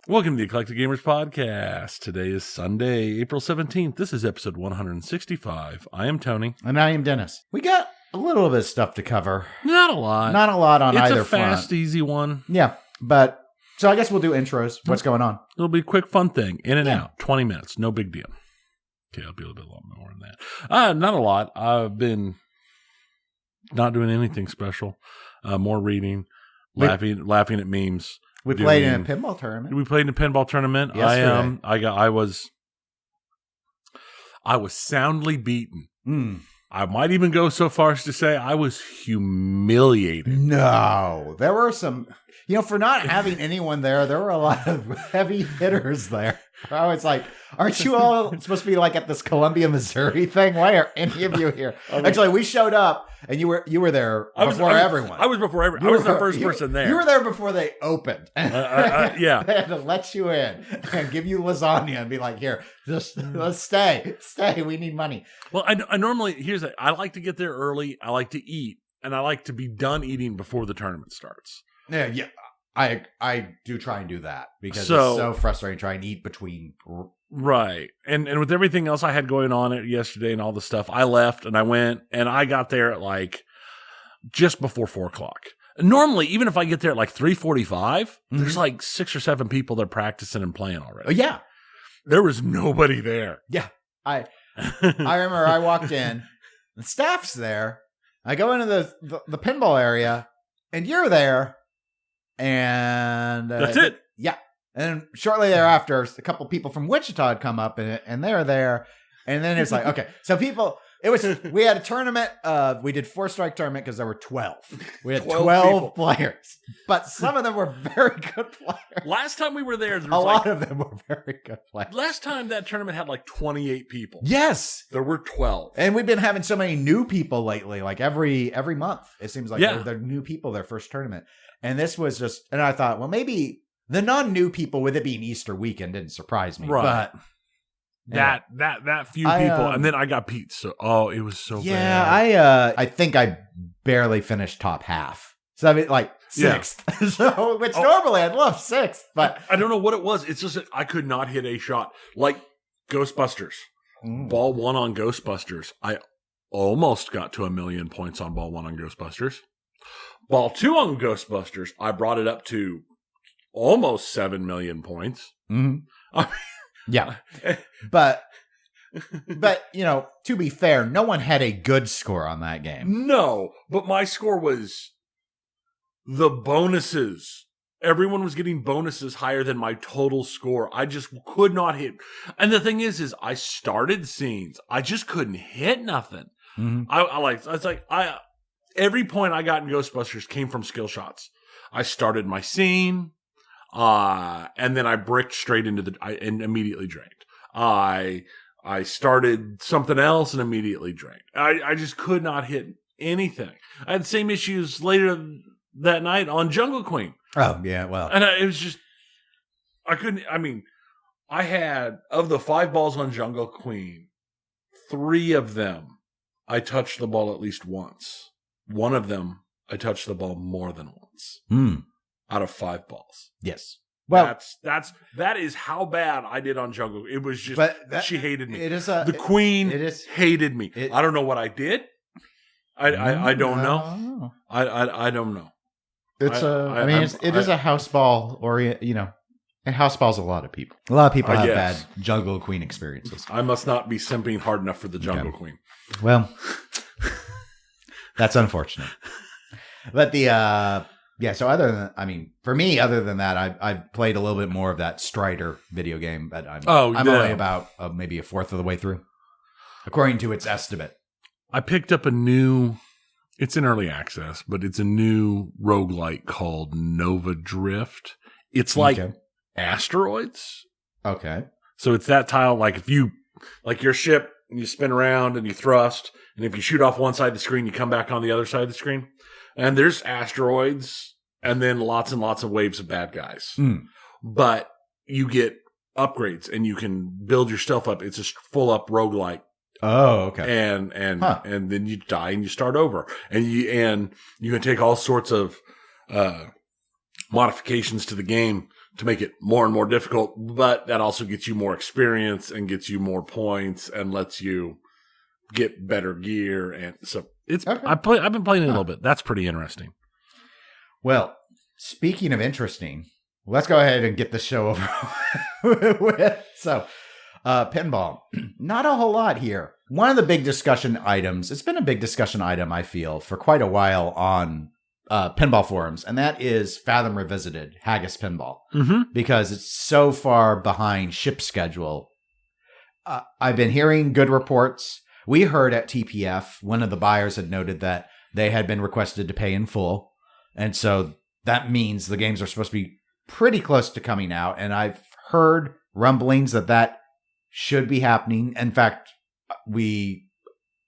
Welcome to the Eclectic Gamers Podcast. Today is Sunday, April 17th. This is episode 165. I am Tony. And I am Dennis. We got a little bit of stuff to cover. Not a lot. Not a lot on either front. It's a fast, easy one. Yeah, but... So I guess we'll do intros. What's going on? It'll be a quick, fun thing. In and out. 20 minutes. No big deal. Okay, I'll be a little bit more than that. Not a lot. I've been not doing anything special. More reading, laughing at memes. We played in a pinball tournament. We played in a pinball tournament. Yesterday. I was soundly beaten. I might even go so far as to say I was humiliated. No, there were some, for not having anyone there were a lot of heavy hitters there. I was like, aren't you all supposed to be like at this Columbia, Missouri thing? Why are any of you here? Actually, we showed up and you were there before everyone. I was before everyone. I was the first person there. You were there before they opened. Yeah. They had to let you in and give you lasagna and be like, here, just let's stay. We need money. Well, I normally, I like to get there early. I like to eat and I like to be done eating before the tournament starts. Yeah. I do try and do that because it's so frustrating trying to eat between. Right. And with everything else I had going on yesterday and all the stuff, I left and I went and I got there at like just before 4:00. Normally, even if I get there at like 3:45, there's like 6 or 7 people that are practicing and playing already. Oh, yeah. There was nobody there. Yeah. I remember I walked in, the staff's there. I go into the pinball area and you're there. And that's it. Yeah. And shortly thereafter, a couple people from Wichita had come up and they're there. And then it's like, okay, so we had a tournament. We did 4-strike tournament because there were 12. We had 12 players, but some of them were very good players. Last time we were there, a lot of them were very good players. Last time that tournament had like 28 people. Yes. There were 12. And we've been having so many new people lately, like every month. It seems like they're new people, their first tournament. And this was just, and I thought, well, maybe the non-new people, with it being Easter weekend, didn't surprise me. Right. But that few people, and then I got beat. So, it was so bad. Yeah, I think I barely finished top half. So I mean, like 6th. So, which normally I'd love 6th, but I don't know what it was. It's just that I could not hit a shot. Like Ghostbusters. Ball 1 on Ghostbusters. I almost got to 1 million points on ball 1 on Ghostbusters. Ball 2 on Ghostbusters, I brought it up to almost 7 million points. Mm-hmm. Yeah. But, to be fair, no one had a good score on that game. No, but my score was the bonuses. Everyone was getting bonuses higher than my total score. I just could not hit. And the thing is I started scenes. I just couldn't hit nothing. Mm-hmm. Every point I got in Ghostbusters came from skill shots. I started my scene, and then I bricked straight into and immediately drained. I started something else and immediately drained. I just could not hit anything. I had the same issues later that night on Jungle Queen. Oh, yeah, well. And it was just, I couldn't, I had, of the 5 balls on Jungle Queen, 3 of them, I touched the ball at least once. 1 of them, I touched the ball more than once. Out of 5 balls. Yes. Well, that is how bad I did on Jungle. It was just, she hated me. The queen hated me. I don't know what I did. I don't know. I don't know. It's it is a house ball and house balls a lot of people. A lot of people have bad Jungle Queen experiences. I must not be simping hard enough for the Jungle Queen. Well, that's unfortunate. But so for me, other than that, I've played a little bit more of that Strider video game, but I'm only about maybe a fourth of the way through, according to its estimate. I picked up it's in early access, but it's a new roguelike called Nova Drift. It's like asteroids. Okay. So it's that tile, like if you, like your ship, and you spin around and you thrust, and if you shoot off one side of the screen, you come back on the other side of the screen. And there's asteroids, and then lots and lots of waves of bad guys. But you get upgrades, and you can build your stuff up. It's a full up roguelike. Oh, okay. And then you die and you start over, and you can take all sorts of modifications to the game to make it more and more difficult, but that also gets you more experience and gets you more points and lets you get better gear. And so it's, Okay. I've been playing it a little bit. That's pretty interesting. Well, speaking of interesting, let's go ahead and get the show over with. So, pinball, not a whole lot here. One of the big discussion items, it's been a big discussion item, I feel, for quite a while on pinball forums, and that is Fathom Revisited, Haggis Pinball, because it's so far behind ship schedule. I've been hearing good reports. We heard at TPF, one of the buyers had noted that they had been requested to pay in full, and so that means the games are supposed to be pretty close to coming out, and I've heard rumblings that should be happening. In fact, we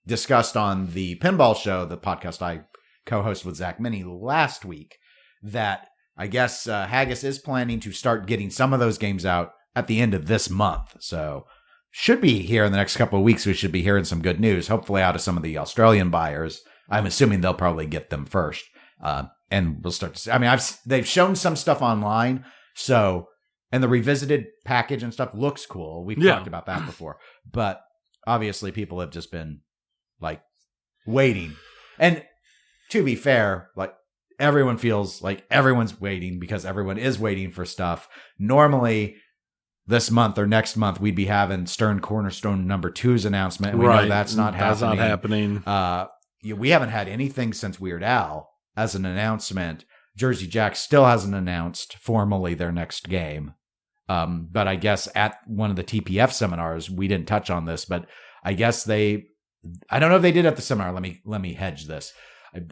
discussed on the Pinball Show, the podcast I co-host with Zach Minnie last week, that I guess Haggis is planning to start getting some of those games out at the end of this month. So should be here in the next couple of weeks. We should be hearing some good news, hopefully out of some of the Australian buyers. I'm assuming they'll probably get them first. And we'll start to see. I mean, they've shown some stuff online. So, and the Revisited package and stuff looks cool. We've talked about that before. But obviously people have just been like waiting. And to be fair, like everyone feels like everyone's waiting because everyone is waiting for stuff. Normally this month or next month, we'd be having Stern Cornerstone number 2's announcement. And we know that's not happening. That's not happening. We haven't had anything since Weird Al as an announcement. Jersey Jack still hasn't announced formally their next game. But I guess at one of the TPF seminars, we didn't touch on this, but I guess I don't know if they did at the seminar. Let me hedge this.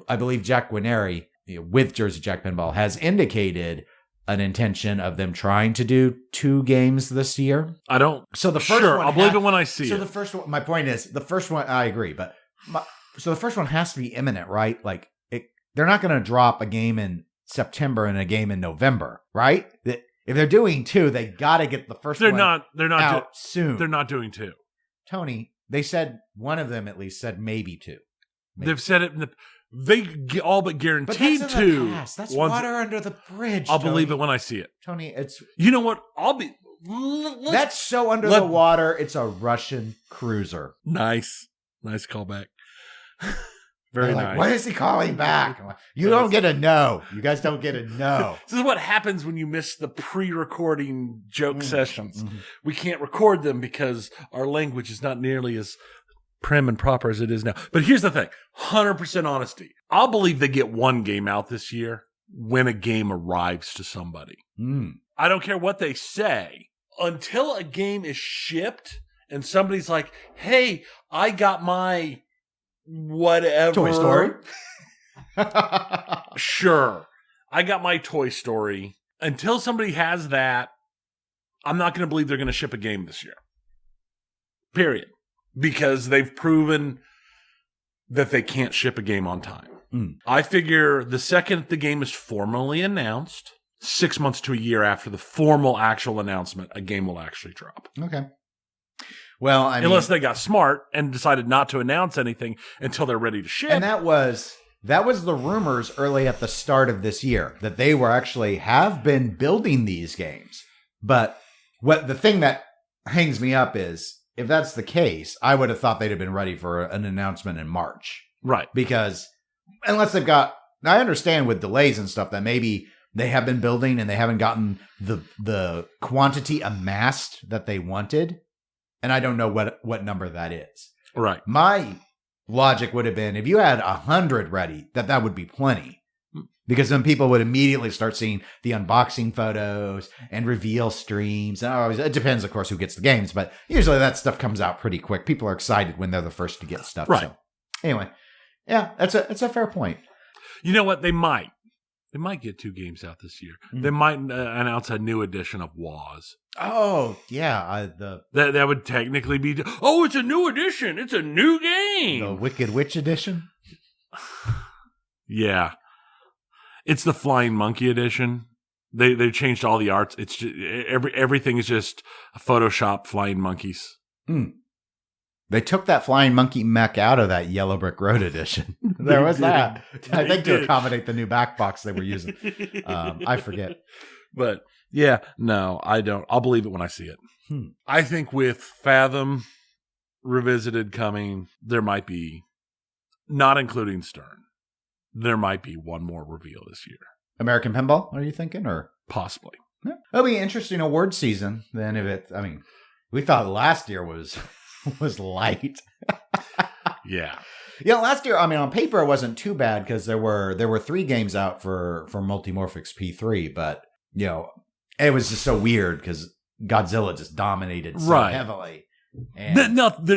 I believe Jack Guarneri, with Jersey Jack Pinball, has indicated an intention of them trying to do 2 games this year. I don't. So the first sure, one I'll believe it when I see it. So the first one, my point is, the first one, I agree, but so the first one has to be imminent, right? Like they're not going to drop a game in September and a game in November, right? If they're doing 2, they got to get the first one out soon. They're not doing 2. Tony, they said one of them at least said maybe 2. Maybe. They've said it they all but guaranteed but that's 2. In the past. That's water under the bridge. I'll believe it when I see it. Tony, it's you know what? that's so under the water. It's a Russian cruiser. Nice callback. Very nice. What is he calling back? You don't get a no. You guys don't get a no. This is what happens when you miss the pre-recording joke sessions. Mm-hmm. We can't record them because our language is not nearly as prim and proper as it is now. But here's the thing. 100% honesty. I'll believe they get 1 game out this year when a game arrives to somebody. I don't care what they say. Until a game is shipped and somebody's like, hey, I got my whatever. Toy Story? Sure. I got my Toy Story. Until somebody has that, I'm not going to believe they're going to ship a game this year. Period. Because they've proven that they can't ship a game on time. I figure the second the game is formally announced, 6 months to a year after the formal actual announcement, a game will actually drop. Okay. Well, unless they got smart and decided not to announce anything until they're ready to ship. And that was the rumors early at the start of this year, that they were actually have been building these games. But what the thing that hangs me up is, if that's the case, I would have thought they'd have been ready for an announcement in March. Right. Because unless they've got, I understand with delays and stuff that maybe they have been building and they haven't gotten the quantity amassed that they wanted. And I don't know what number that is. Right. My logic would have been, if you had 100 ready, that would be plenty. Because then people would immediately start seeing the unboxing photos and reveal streams. And it depends, of course, who gets the games. But usually that stuff comes out pretty quick. People are excited when they're the first to get stuff. Right. So, anyway, yeah, it's a fair point. You know what? They might get 2 games out this year. They might announce a new edition of Woz. Oh, yeah. That would technically be... Oh, it's a new edition. It's a new game. The Wicked Witch edition? Yeah. It's the Flying Monkey edition. They changed all the arts. It's just, everything is just Photoshop flying monkeys. They took that flying monkey mech out of that Yellow Brick Road edition. There was that. I think to accommodate the new back box they were using. I forget. But yeah, no, I don't. I'll believe it when I see it. I think with Fathom Revisited coming, there might be, not including Stern, there might be one more reveal this year. American Pinball, are you thinking? Or possibly. Yeah. It'll be an interesting award season then if it, I mean, we thought last year was light. Yeah. Yeah, last year, I mean, on paper it wasn't too bad because there were 3 games out for Multimorphics P3, but you know, it was just so weird because Godzilla just dominated so heavily. And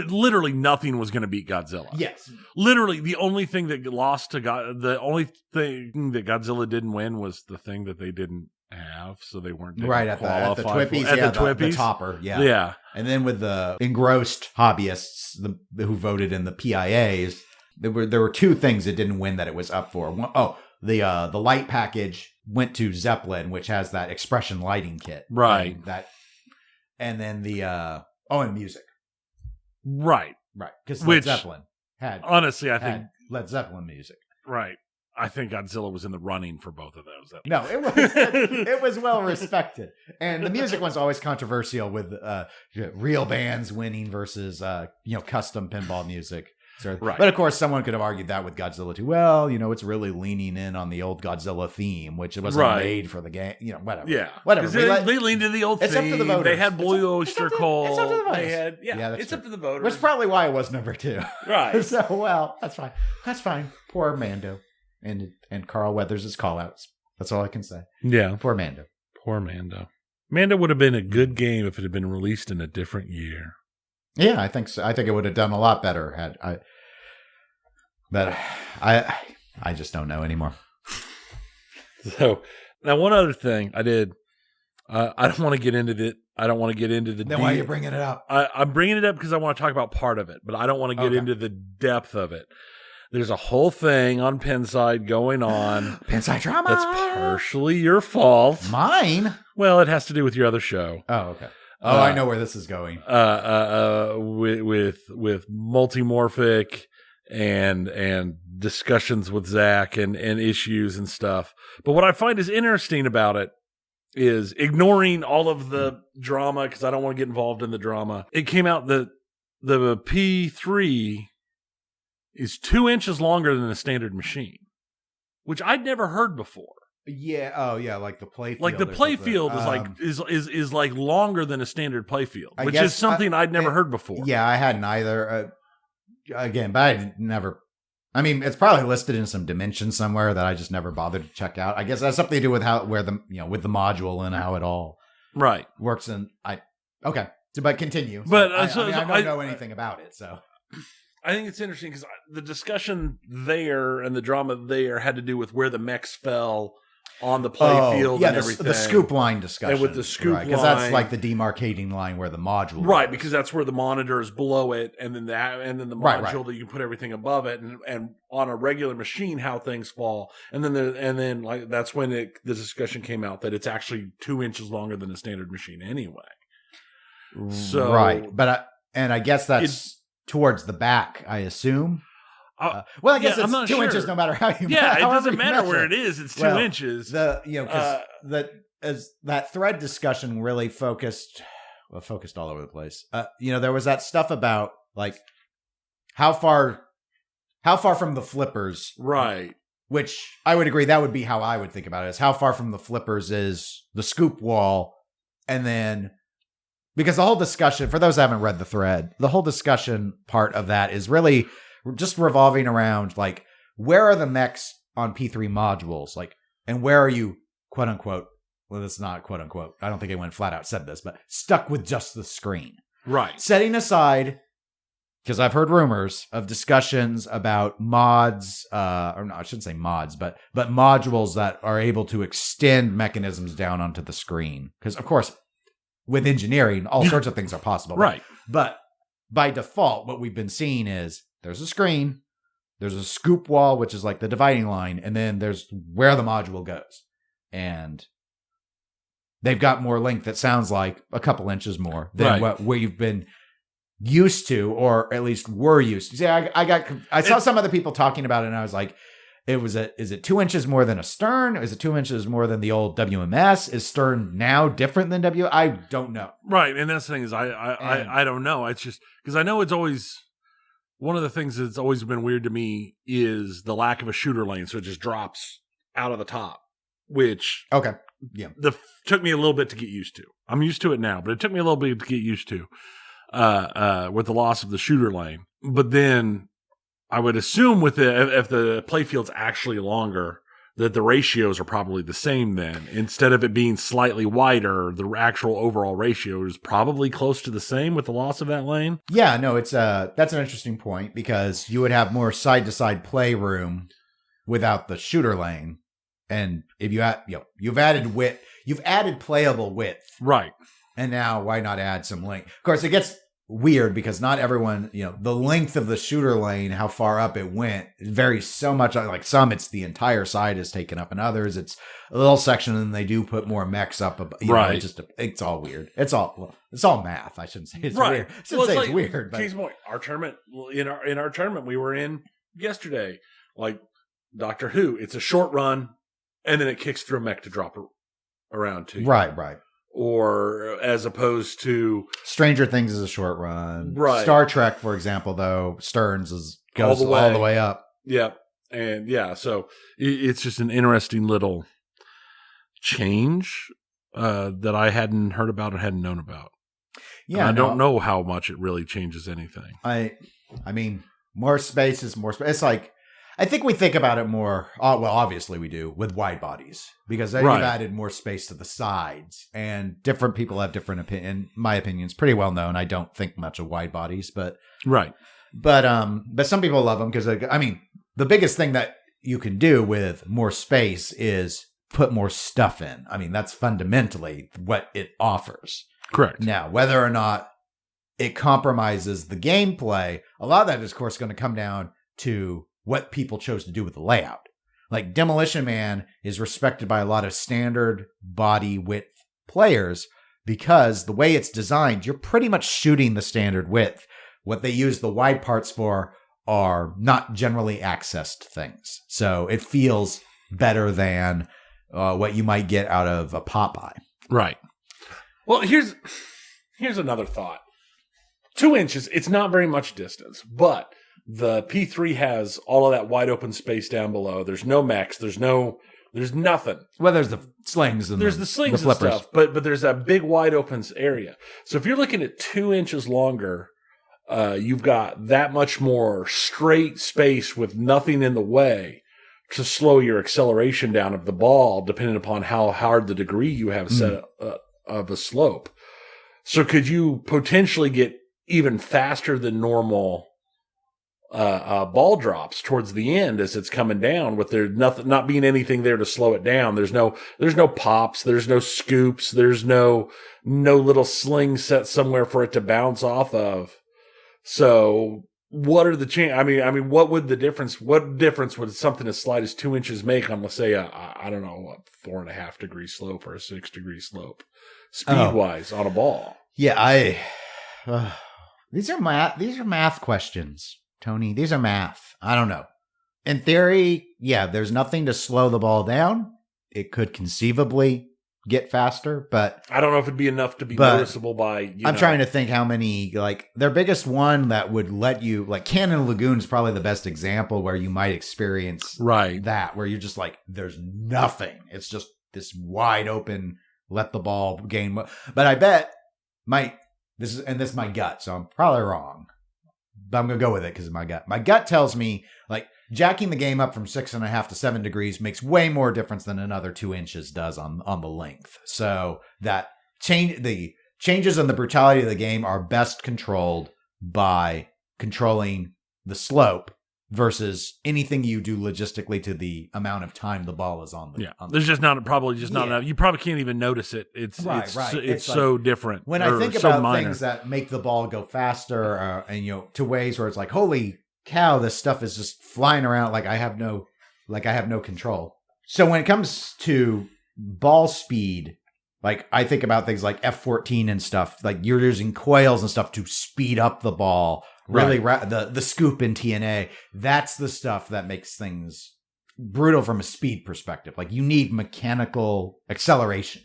literally nothing was going to beat Godzilla. Yes. Literally, the only thing that lost to the only thing that Godzilla didn't win was the thing that they didn't have, so they weren't right at the Twippies, the topper, yeah. And then with the engrossed hobbyists who voted in the PIAs, there were 2 things it didn't win that it was up for. One, the light package went to Zeppelin, which has that expression lighting kit, right? And then the and music, right, because Led Zeppelin had honestly, I think Led Zeppelin music, right. I think Godzilla was in the running for both of those. No, it was well respected, and the music one's always controversial with real bands winning versus custom pinball music. So, right. But of course, someone could have argued that with Godzilla too. Well, it's really leaning in on the old Godzilla theme, which it wasn't made for the game. Whatever. Yeah, whatever. They leaned into the old theme. It's up to the voters. They had Blue Oyster Cult. It's up to the voters. It's up to the voters. Which is probably why it was number 2. Right. So, well, that's fine. That's fine. Poor Mando. And Carl Weathers' call-outs. That's all I can say. Yeah. Poor Mando. Poor Mando. Mando would have been a good game if it had been released in a different year. Yeah, I think so. I think it would have done a lot better but I just don't know anymore. So now one other thing I did. I don't want to get into it. I don't want to get into the. Then why are you bringing it up? I'm bringing it up because I want to talk about part of it, but I don't want to get into the depth of it. There's a whole thing on Pinside going on. Pinside drama. That's partially your fault. Mine? Well, it has to do with your other show. Oh, okay. I know where this is going. With multimorphic and discussions with Zach and issues and stuff. But what I find is interesting about it is ignoring all of the drama, because I don't want to get involved in the drama. It came out that the P3 is 2 inches longer than a standard machine, which I'd never heard before. Yeah. Oh, yeah. Like the playfield. Like the playfield is like longer than a standard playfield, which is something I'd never heard before. Yeah, I hadn't either. Again, but I never. I mean, it's probably listed in some dimension somewhere that I just never bothered to check out. I guess that's something to do with with the module and how it all works. And but continue. But I don't know anything about it, so. I think it's interesting because the discussion there and the drama there had to do with where the mechs fell on the playfield and everything. The scoop line discussion. And with the scoop line. Because that's like the demarcating line where the module Right, goes. because that's where the monitor is below it, and then the module that you can put everything above it, and on a regular machine how things fall. And then like that's when the discussion came out that it's actually 2 inches longer than a standard machine anyway. So but I guess that's towards the back, I assume. I guess it's 2 inches no matter how you measure. Yeah, it doesn't matter where it is. It's 2 inches. Because that thread discussion really focused all over the place. There was that stuff about like how far from the flippers, right? Which I would agree that would be how I would think about it. Is how far from the flippers is the scoop wall, and then. Because the whole discussion, for those who haven't read the thread, the whole discussion part of that is really just revolving around, like, where are the mechs on P3 modules? Like, and where are you, quote unquote, well, it's not quote unquote, I don't think anyone flat out said this, but stuck with just the screen. Right. Setting aside, because I've heard rumors of discussions about mods, or no, I shouldn't say mods, but modules that are able to extend mechanisms down onto the screen. Because, of course, with engineering, all sorts of things are possible. Right. But by default, what we've been seeing is there's a screen, there's a scoop wall, which is like the dividing line, and then there's where the module goes. And they've got more length, it sounds like, a couple inches more than what we've been used to, or at least were used to. See, I saw some other people talking about it, and I was like, is it 2 inches more than a stern? Is it 2 inches more than the old WMS? Is stern now different than I don't know. Right, and that's the thing is I don't know. It's just because I know it's always one of the things that's always been weird to me is the lack of a shooter lane, so it just drops out of the top, which took me a little bit to get used to. I'm used to it now, but it took me a little bit to get used to with the loss of the shooter lane. But then I would assume if the playfield's actually longer, that the ratios are probably the same then. Instead of it being slightly wider, the actual overall ratio is probably close to the same with the loss of that lane. Yeah, no, it's that's an interesting point because you would have more side-to-side play room without the shooter lane. And if you've added width, you've added playable width. Right. And now why not add some length? Of course, it gets weird because not everyone, the length of the shooter lane, how far up it went, varies so much. Like some, it's the entire side is taken up, and others, it's a little section, and they do put more mechs up. Right. It's all weird. It's all math. I shouldn't say it's weird. I shouldn't say it's weird. But case point, our tournament in our tournament we were in yesterday, like Doctor Who, it's a short run, and then it kicks through a mech to drop around to you. Right. Or as opposed to Stranger Things is a short run. Right. Star Trek, for example, though, Stearns goes all the way up. Yep. And so it's just an interesting little change that I hadn't heard about or hadn't known about. Yeah. And I don't know how much it really changes anything. I mean, more space is more space. It's like, I think we think about it more, well, obviously we do, with wide bodies. Because you've added more space to the sides. And different people have different opinions. My opinion is pretty well known. I don't think much of wide bodies. But some people love them because, the biggest thing that you can do with more space is put more stuff in. I mean, that's fundamentally what it offers. Correct. Now, whether or not it compromises the gameplay, a lot of that is, of course, going to come down to what people chose to do with the layout. Like Demolition Man is respected by a lot of standard body width players because the way it's designed, you're pretty much shooting the standard width. What they use the wide parts for are not generally accessed things. So it feels better than what you might get out of a Popeye. Right. Well, here's another thought. 2 inches, it's not very much distance, but the P3 has all of that wide open space down below. There's no mechs. There's nothing. Well, there's the slings and the slings and stuff, but there's that big wide open area. So if you're looking at 2 inches longer, you've got that much more straight space with nothing in the way to slow your acceleration down of the ball, depending upon how hard the degree you have set of a slope. So could you potentially get even faster than normal ball drops towards the end as it's coming down with there not being anything there to slow it down. There's no pops, there's no scoops, there's no little sling set somewhere for it to bounce off of. So what are the chances? I mean, what difference would something as slight as 2 inches make on, let's say, I don't know, 4.5 degree slope or a 6 degree slope speed wise on a ball? Yeah. These are math questions. Tony, these are math. I don't know. In theory, there's nothing to slow the ball down. It could conceivably get faster, but I don't know if it'd be enough to be noticeable by, I'm trying to think how many, like their biggest one that would let you, like Cannon Lagoon is probably the best example where you might experience that, where you're just like, there's nothing. It's just this wide open, let the ball gain. But I bet this is my gut, so I'm probably wrong. But I'm going to go with it because of my gut. My gut tells me, like, jacking the game up from 6.5 to 7 degrees makes way more difference than another 2 inches does on the length. So that the changes in the brutality of the game are best controlled by controlling the slope versus anything you do logistically to the amount of time the ball is on the. Yeah, there's just not enough. You probably can't even notice it. It's so like, different. When I think about things that make the ball go faster, and to ways where it's like, holy cow, this stuff is just flying around like I have no control. So when it comes to ball speed, Like, I think about things like F-14 and stuff. Like, you're using coils and stuff to speed up the ball. Really, the scoop in TNA. That's the stuff that makes things brutal from a speed perspective. Like, you need mechanical acceleration.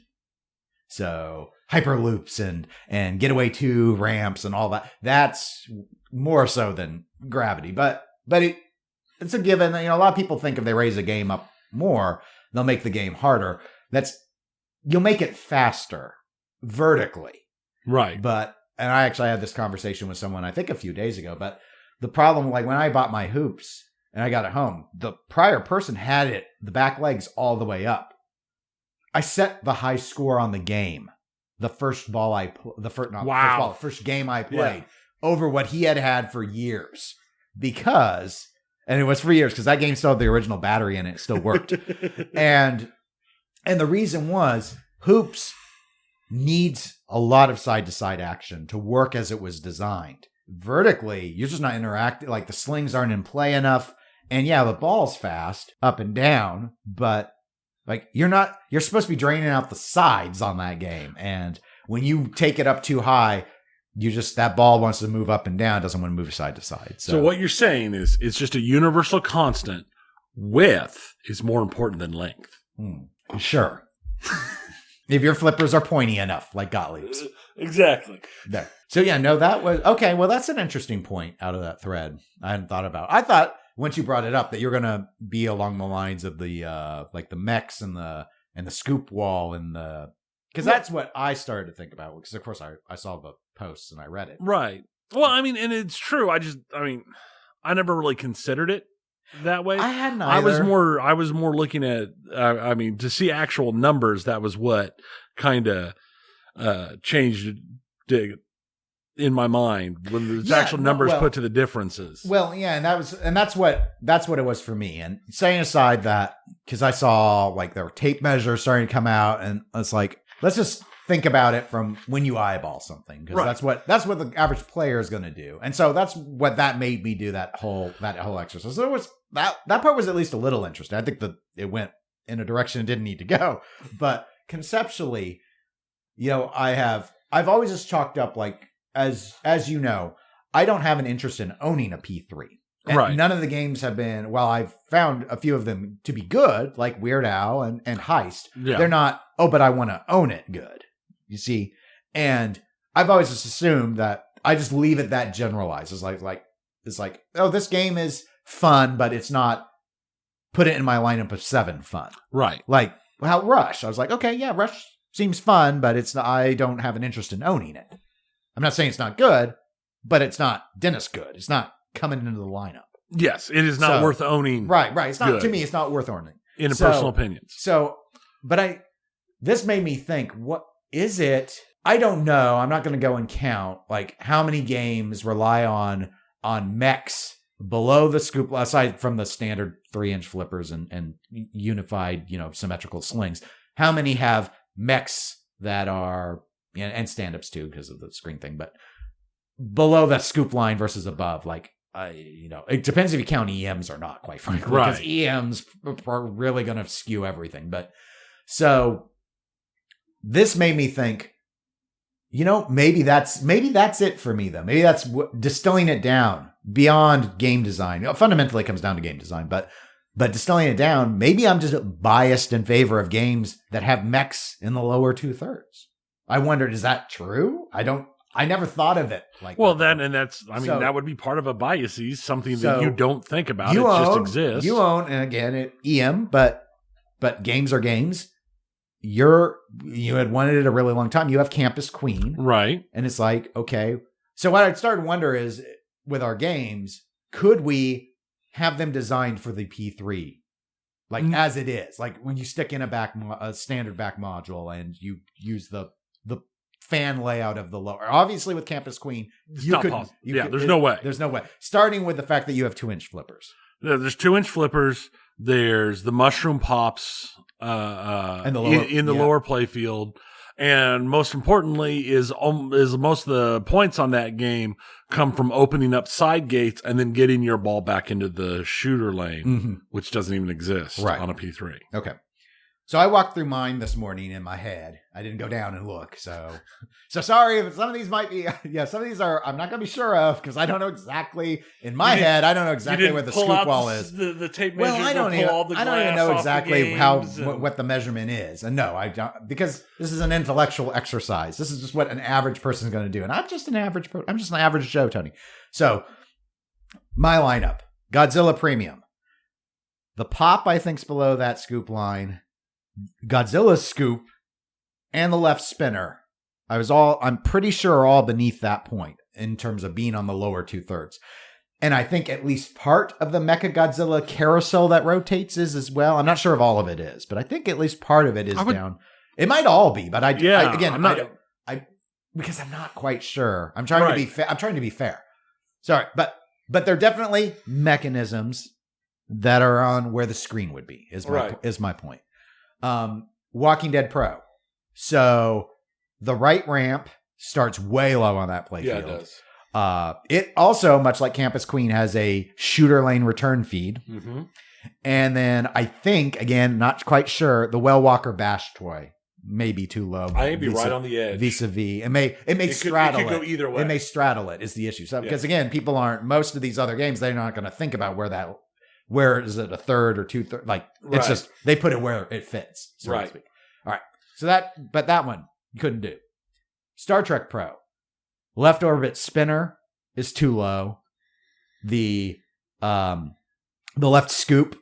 So, hyperloops and getaway 2 ramps and all that. That's more so than gravity. But it's a given. You know, a lot of people think if they raise a game up more, they'll make the game harder. You'll make it faster vertically. Right. And I actually had this conversation with someone, I think a few days ago, but the problem, like when I bought my hoops and I got it home, the prior person had the back legs all the way up. I set the high score on the game. The first game I played over what he had for years and it was for years because that game still had the original battery in it. It still worked. And the reason was hoops needs a lot of side-to-side action to work as it was designed. Vertically, you're just not interacting. Like, the slings aren't in play enough. And yeah, the ball's fast up and down, but like you're supposed to be draining out the sides on that game. And when you take it up too high, that ball wants to move up and down, doesn't want to move side to side. So what you're saying is it's just a universal constant. Width is more important than length. Sure. If your flippers are pointy enough, like Gottlieb's. Exactly. There. So yeah, no, that was okay. Well, that's an interesting point out of that thread. I hadn't thought about. I thought once you brought it up that you're gonna be along the lines of the like the mechs and the scoop wall and because that's what I started to think about. Because of course I saw the posts and I read it. Right. Well, I mean, and it's true. I never really considered it that way. I hadn't either. I was more looking at to see actual numbers. That was what kind of changed it in my mind when there's actual numbers put to the differences. Well, yeah, and that's what it was for me. And setting aside that, because I saw like there were tape measures starting to come out, and it's like, let's just think about it from when you eyeball something, because that's what the average player is going to do. And so that's what that made me do that whole exercise. So it was that part was at least a little interesting. I think that it went in a direction it didn't need to go, but conceptually, you know, I've always just chalked up like as you know, I don't have an interest in owning a P3. And none of the games have been, well, I've found a few of them to be good, like Weird Al and Heist. Yeah. They're not, but I want to own it good. You see? And I've always just assumed that I just leave it that generalized. It's like, oh, this game is fun, but it's not put it in my lineup of 7 fun. Right. Like how Rush. I was like, okay, yeah, Rush seems fun, but I don't have an interest in owning it. I'm not saying it's not good, but it's not Dennis good. It's not coming into the lineup. Yes, it is not worth owning. Right. It's not, to me, it's not worth owning. In personal opinions. But this made me think, what is it? I don't know. I'm not going to go and count like how many games rely on mechs below the scoop, aside from the standard 3-inch flippers and unified, symmetrical slings. How many have mechs that are, and stand-ups too, because of the screen thing, but below that scoop line versus above, like, it depends if you count EMs or not, quite frankly, because EMs are really going to skew everything. But so this made me think, maybe that's it for me though. Maybe that's distilling it down beyond game design. Fundamentally, it comes down to game design, but distilling it down, maybe I'm just biased in favor of games that have mechs in the lower 2/3. I wondered, is that true? I never thought of it like that. That would be part of a bias, something that you don't think about. It just exists. You own, and again, EM, but games are games. You had wanted it a really long time. You have Campus Queen. Right. And it's like, okay. So what I'd started to wonder is, with our games, could we have them designed for the P3? Like, as it is. Like, when you stick in a standard back module and you use the fan layout of the lower. Obviously, with Campus Queen, there's no way. There's no way. Starting with the fact that you have 2-inch flippers. There's 2-inch flippers. There's the mushroom pops in the lower playfield, and most importantly, is most of the points on that game come from opening up side gates and then getting your ball back into the shooter lane, which doesn't even exist on a P3. Okay. So I walked through mine this morning in my head. I didn't go down and look. So sorry if some of these might be, some of these are, I'm not going to be sure of because I don't know exactly, in my head, I don't know exactly where the scoop wall is. The tape measure. Well, I don't even know exactly what the measurement is. And no, I don't, because this is an intellectual exercise. This is just what an average person is going to do. And I'm just an average Joe, Tony. So my lineup, Godzilla Premium. The Pop, I think, is below that scoop line. Godzilla's scoop and the left spinner, I'm pretty sure are all beneath that point in terms of being on the lower 2/3. And I think at least part of the Mecha Godzilla carousel that rotates is as well. I'm not sure if all of it is, but I think at least part of it is down. It might all be, but because I'm not quite sure. I'm trying to be I'm trying to be fair. Sorry, but there are definitely mechanisms that are on where the screen would be. Is my point. Walking Dead Pro. So the right ramp starts way low on that playfield. Yeah, it does. It also, much like Campus Queen, has a shooter lane return feed. Mm-hmm. And then I think, again, not quite sure, the Well Walker Bash toy may be too low. I may be right on the edge. Vis-a-vis. It may straddle it. It could go either way. It may straddle it is the issue. So, because again, people aren't, most of these other games, they're not going to think about where is it, a third or 2/3? Like, it's just, they put it where it fits, so to speak. All right. So that one you couldn't do. Star Trek Pro. Left orbit spinner is too low. The left scoop.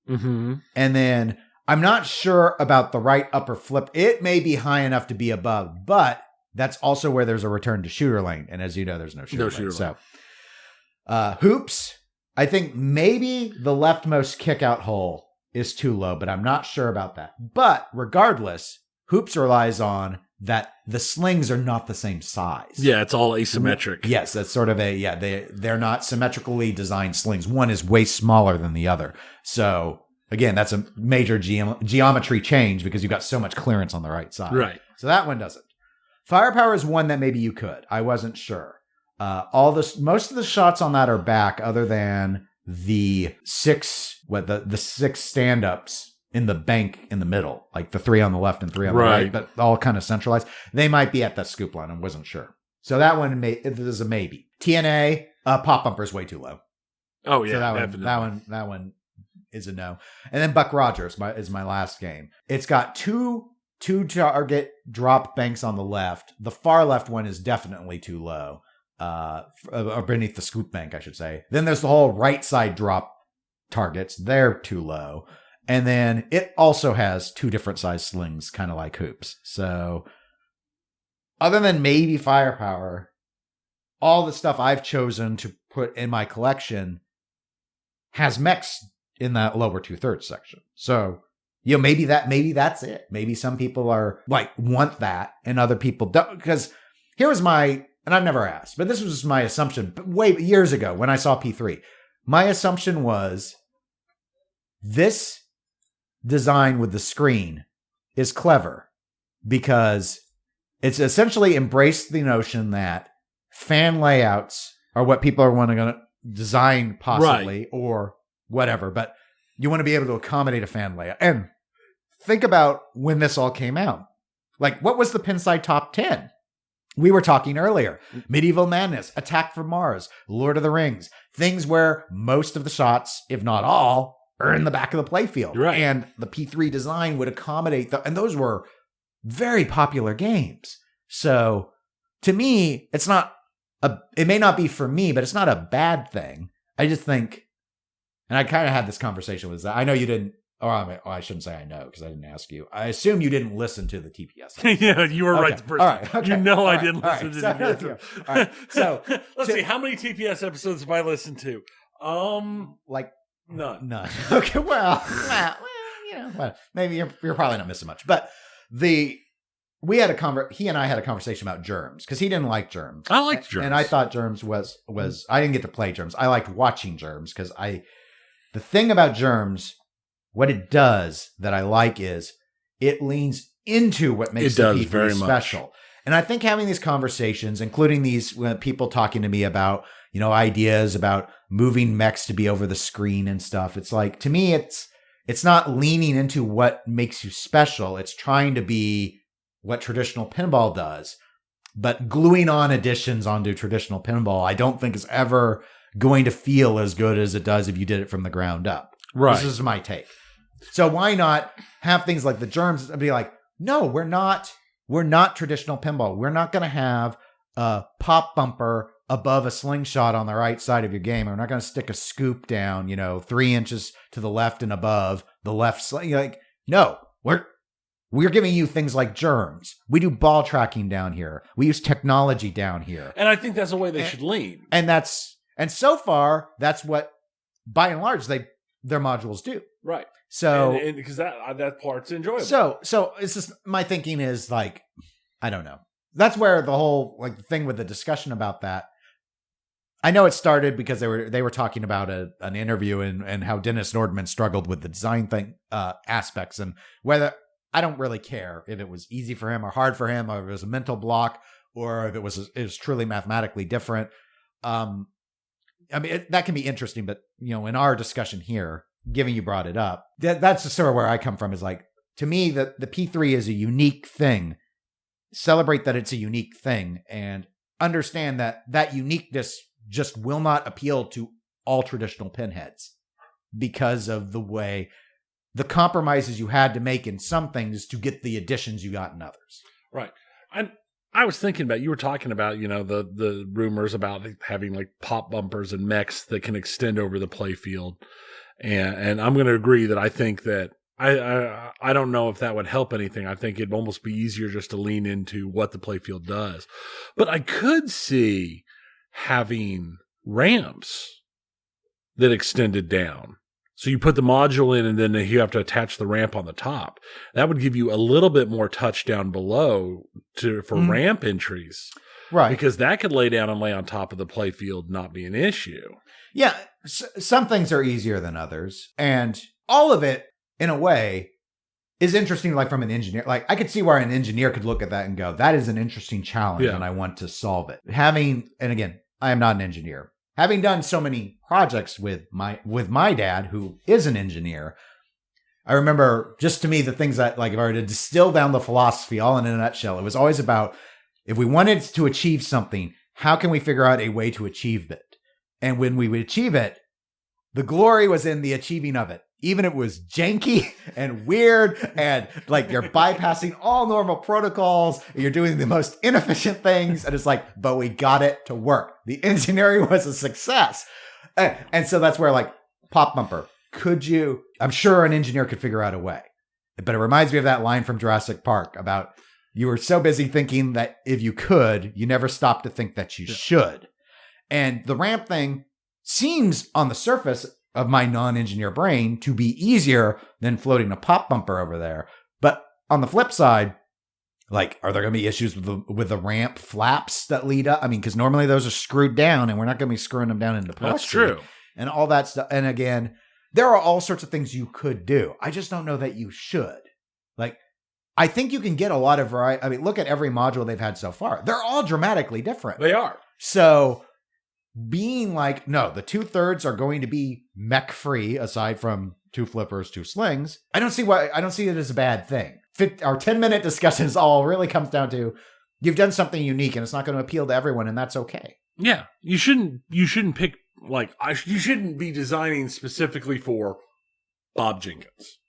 Mm-hmm. And then I'm not sure about the right upper flip. It may be high enough to be above, but that's also where there's a return to shooter lane. And as you know, there's no shooter lane. So hoops. I think maybe the leftmost kickout hole is too low, but I'm not sure about that. But regardless, hoops relies on that the slings are not the same size. Yeah, it's all asymmetric. Yes, that's sort of they're not symmetrically designed slings. One is way smaller than the other. So again, that's a major geometry change because you've got so much clearance on the right side. Right. So that one doesn't. Firepower is one that maybe you could. I wasn't sure. Most of the shots on that are back, other than the six stand-ups in the bank in the middle, like the 3 on the left and 3 on the right, but all kind of centralized. They might be at that scoop line. I wasn't sure. So that one is a maybe. TNA pop bumper is way too low. Oh yeah, so definitely. That one is a no. And then Buck Rogers is my last game. It's got two target drop banks on the left. The far left one is definitely too low. Or beneath the scoop bank, I should say. Then there's the whole right side drop targets. They're too low. And then it also has 2 different size slings, kind of like hoops. So other than maybe firepower, all the stuff I've chosen to put in my collection has mechs in that lower 2/3 section. So, maybe that's it. Maybe some people are want that and other people don't. Because here was and I've never asked, but this was just my assumption way years ago when I saw P3. My assumption was this design with the screen is clever because it's essentially embraced the notion that fan layouts are what people are wanting to design possibly or whatever, but you want to be able to accommodate a fan layout. And think about when this all came out. What was the Pinside top 10? We were talking earlier. Medieval Madness, Attack from Mars, Lord of the Rings. Things where most of the shots, if not all, are in the back of the playfield. Right. And the P3 design would accommodate and those were very popular games. So to me, it may not be for me, but it's not a bad thing. I just think, and I kind of had this conversation with Zach. I know you didn't, I shouldn't say I know because I didn't ask you. I assume you didn't listen to the TPS. Yeah, you were right the first time. Right, okay. I didn't listen to the TPS. All right, so let's see, how many TPS episodes have I listened to? None. Okay, well, maybe you're probably not missing much. But he and I had a conversation about Germs because he didn't like Germs. I liked Germs, and I thought Germs was I didn't get to play Germs. I liked watching Germs because the thing about Germs, what it does that I like is it leans into what makes the P3 special. And I think having these conversations, including these people talking to me about, ideas about moving mechs to be over the screen and stuff, it's like, to me, it's not leaning into what makes you special. It's trying to be what traditional pinball does. But gluing on additions onto traditional pinball, I don't think is ever going to feel as good as it does if you did it from the ground up. Right. This is my take. So why not have things like the germs and be like, no, we're not traditional pinball. We're not going to have a pop bumper above a slingshot on the right side of your game. We're not going to stick a scoop down, 3 inches to the left and above the left sling. Like, no, we're giving you things like germs. We do ball tracking down here. We use technology down here. And I think that's the way they should lean. And so far, that's what, by and large, their modules do. Right. So, and because that part's enjoyable. So it's just, my thinking is like, I don't know. That's where the whole thing with the discussion about that. I know it started because they were talking about an interview and how Dennis Nordman struggled with the design thing aspects, and whether, I don't really care if it was easy for him or hard for him, or if it was a mental block, or if it was truly mathematically different. That can be interesting, but in our discussion here, given you brought it up, that's just sort of where I come from. Is like, to me, the P3 is a unique thing. Celebrate that it's a unique thing, and understand that uniqueness just will not appeal to all traditional pinheads because of the compromises you had to make in some things to get the additions you got in others. Right. I was thinking about, you were talking about, the rumors about having pop bumpers and mechs that can extend over the playfield. And I'm going to agree that I think that I don't know if that would help anything. I think it'd almost be easier just to lean into what the playfield does. But I could see having ramps that extended down. So you put the module in and then you have to attach the ramp on the top. That would give you a little bit more touch down below for ramp entries. Right. Because that could lay down and lay on top of the playfield, not be an issue. Yeah. Some things are easier than others. And all of it, in a way, is interesting, from an engineer. I could see where an engineer could look at that and go, that is an interesting challenge, and I want to solve it. And again, I am not an engineer. Having done so many projects with my dad, who is an engineer, I remember, just to me, the things that, if I were to distill down the philosophy all in a nutshell, it was always about, if we wanted to achieve something, how can we figure out a way to achieve it? And when we would achieve it, the glory was in the achieving of it. Even if it was janky and weird and you're bypassing all normal protocols, you're doing the most inefficient things. And it's but we got it to work. The engineering was a success. And so that's where pop bumper, I'm sure an engineer could figure out a way. But it reminds me of that line from Jurassic Park about, you were so busy thinking that if you could, you never stopped to think that you should. And the ramp thing seems on the surface of my non-engineer brain to be easier than floating a pop bumper over there. But on the flip side, are there going to be issues with the ramp flaps that lead up? Because normally those are screwed down, and we're not going to be screwing them down into epoxy. That's true. And all that stuff. And again, there are all sorts of things you could do. I just don't know that you should. I think you can get a lot of variety. Look at every module they've had so far. They're all dramatically different. They are. So being no, the 2/3 are going to be mech free, aside from 2 flippers, 2 slings. I don't see it as a bad thing. Our 10-minute discussions all really comes down to, you've done something unique and it's not going to appeal to everyone, and that's okay. Yeah. You shouldn't pick, you shouldn't be designing specifically for Bob Jenkins.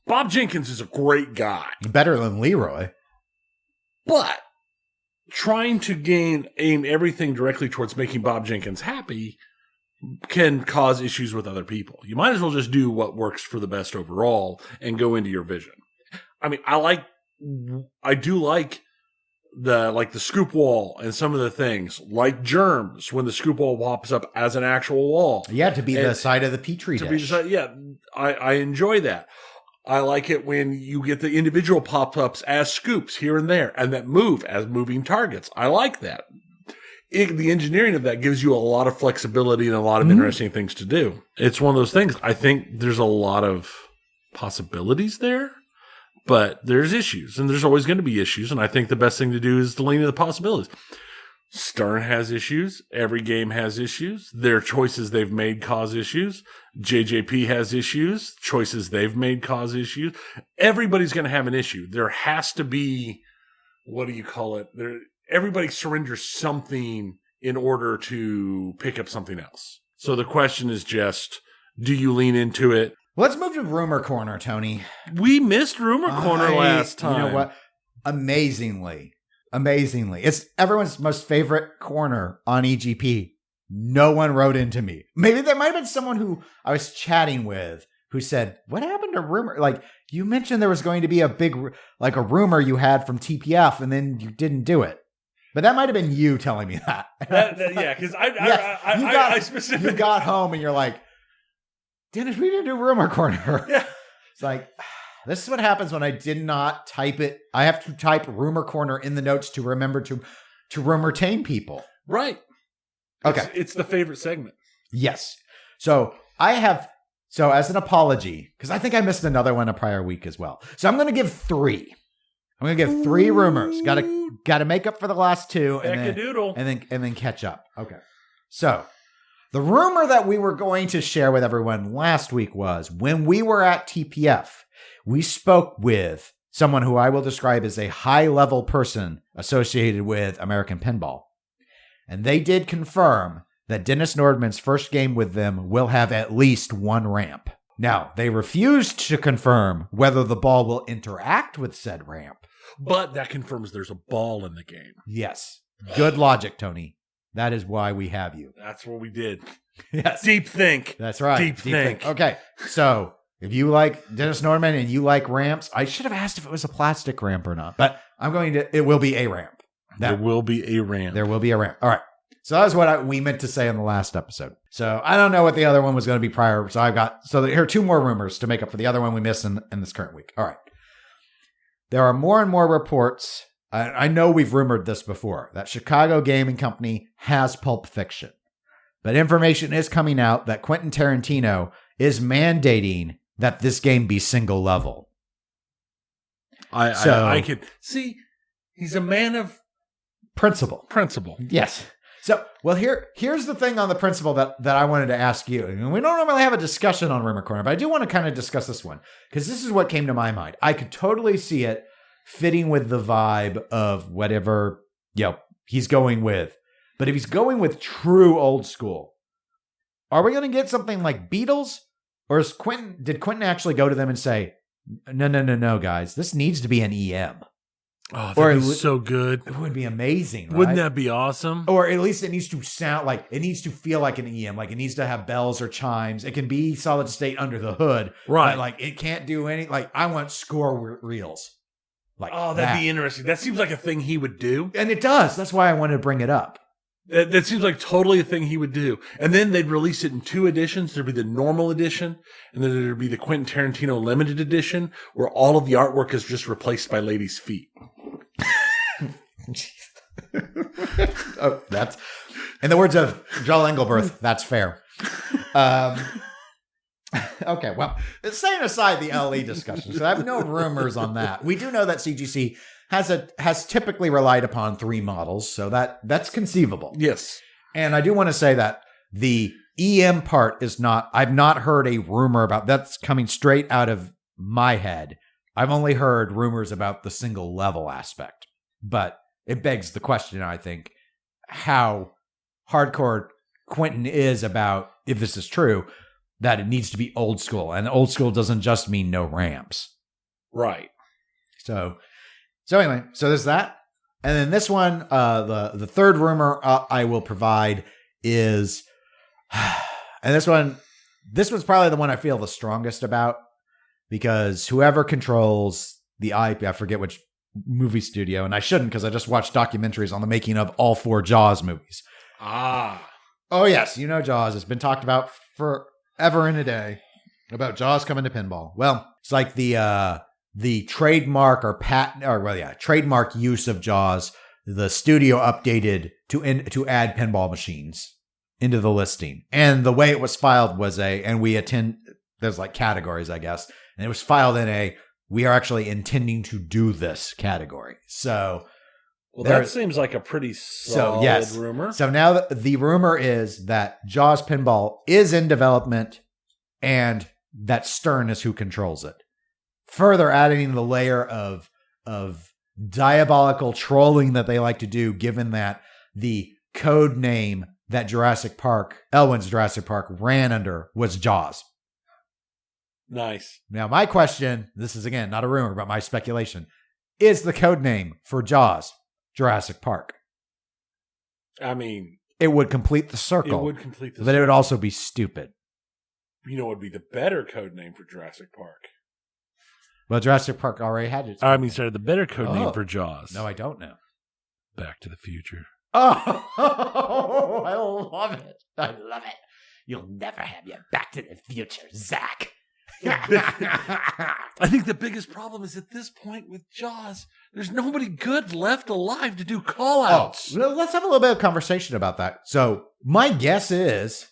Bob Jenkins is a great guy. Better than Leroy. But trying to aim everything directly towards making Bob Jenkins happy can cause issues with other people. You might as well just do what works for the best overall and go into your vision. I do like the scoop wall and some of the things, like germs, when the scoop wall pops up as an actual wall. Yeah, to be the side of the Petri dish. I enjoy that. I like it when you get the individual pop-ups as scoops here and there, and that move as moving targets. I like that. The engineering of that gives you a lot of flexibility and a lot of interesting things to do. It's one of those things. I think there's a lot of possibilities there, but there's issues, and there's always going to be issues, and I think the best thing to do is to lean into the possibilities. Stern has issues. Every game has issues. Their choices they've made cause issues. JJP has issues. Choices they've made cause issues. Everybody's going to have an issue. There has to be, what do you call it? Everybody surrenders something in order to pick up something else. So the question is just, do you lean into it? Let's move to Rumor Corner, Tony. We missed Rumor Corner last time. You know what? Amazingly, it's everyone's most favorite corner on EGP. No one wrote into me. Maybe there might have been someone who I was chatting with who said, what happened to Rumor? Like, you mentioned there was going to be a big, like a rumor you had from TPF and then you didn't do it. But that might have been you telling me that. Yeah, because I specifically... You got home and you're like, Dennis, we didn't do Rumor Corner. Yeah. It's like, this is what happens when I did not type it. I have to type Rumor Corner in the notes to remember to rumortain people. Right. Okay. It's the favorite segment. Yes. So as an apology, because I think I missed another one a prior week as well. So I'm going to give 3. I'm going to give 3 rumors. Got to make up for the last 2 and then catch up. Okay. So the rumor that we were going to share with everyone last week was when we were at TPF, we spoke with someone who I will describe as a high-level person associated with American Pinball. And they did confirm that Dennis Nordman's first game with them will have at least 1 ramp. Now, they refused to confirm whether the ball will interact with said ramp. But that confirms there's a ball in the game. Yes. Good logic, Tony. That is why we have you. That's what we did. Yes. Deep think. That's right. Deep think. Okay. So if you like Dennis Nordman and you like ramps, I should have asked if it was a plastic ramp or not, but it will be a ramp. There will be a ramp. There will be a ramp. All right. So that was what we meant to say in the last episode. So I don't know what the other one was going to be prior. So here are 2 more rumors to make up for the other one we missed in this current week. All right. There are more and more reports. I know we've rumored this before, that Chicago Gaming Company has Pulp Fiction. But information is coming out that Quentin Tarantino is mandating that this game be single level. I can see he's a man of principle. Yes. So, well, here's the thing on the principle that I wanted to ask you. And we don't normally have a discussion on Rumor Corner, but I do want to kind of discuss this one because this is what came to my mind. I could totally see it fitting with the vibe of whatever, he's going with. But if he's going with true old school, are we going to get something like Beatles? Or did Quentin actually go to them and say, no, guys, this needs to be an EM? Oh, that'd be so good. It would be amazing, right? Wouldn't that be awesome? Or at least it needs to sound like, it needs to feel like an EM. Like it needs to have bells or chimes. It can be solid state under the hood. Right. But like it can't do any, like I want score reels. Like that'd be interesting. That seems like a thing he would do. And it does. That's why I wanted to bring it up. That seems like totally a thing he would do. And then they'd release it in 2 editions. There'd be the normal edition, and then there'd be the Quentin Tarantino limited edition, where all of the artwork is just replaced by ladies' feet. Oh, that's, in the words of Joel Engelberth, that's fair. Okay, well, setting aside the LE discussion, so I have no rumors on that. We do know that CGC has typically relied upon 3 models, so that's conceivable. Yes. And I do want to say that the EM part is not, I've not heard a rumor about, that's coming straight out of my head. I've only heard rumors about the single level aspect. But it begs the question, I think, how hardcore Quentin is about, if this is true, that it needs to be old school. And old school doesn't just mean no ramps. Right. So anyway, so there's that. And then this one, the third rumor I will provide is, and this one's probably the one I feel the strongest about, because whoever controls the IP, I forget which movie studio, and I shouldn't because I just watched documentaries on the making of all 4 Jaws movies. Ah. Oh, yes, you know Jaws. It's been talked about forever and a day about Jaws coming to pinball. Well, it's like the trademark or trademark use of Jaws. The studio updated to add pinball machines into the listing, and the way it was filed was there's like categories, I guess, and it was filed in we are actually intending to do this category. So Well, that seems like a pretty solid rumor. So now the rumor is that Jaws Pinball is in development and that Stern is who controls it. Further adding the layer of diabolical trolling that they like to do, given that the code name that Elwyn's Jurassic Park ran under was Jaws. Nice. Now, my question, this is again not a rumor, but my speculation, is the code name for Jaws Jurassic Park? I mean, it would complete the circle. But it would also be stupid. You know what would be the better code name for Jurassic Park? Well, Jurassic Park already had it. Sorry, the better code name for Jaws. No, I don't know. Back to the Future. Oh, I love it. I love it. You'll never have your Back to the Future, Zach. I think the biggest problem is at this point with Jaws, there's nobody good left alive to do call-outs. Oh, let's have a little bit of conversation about that. So my guess is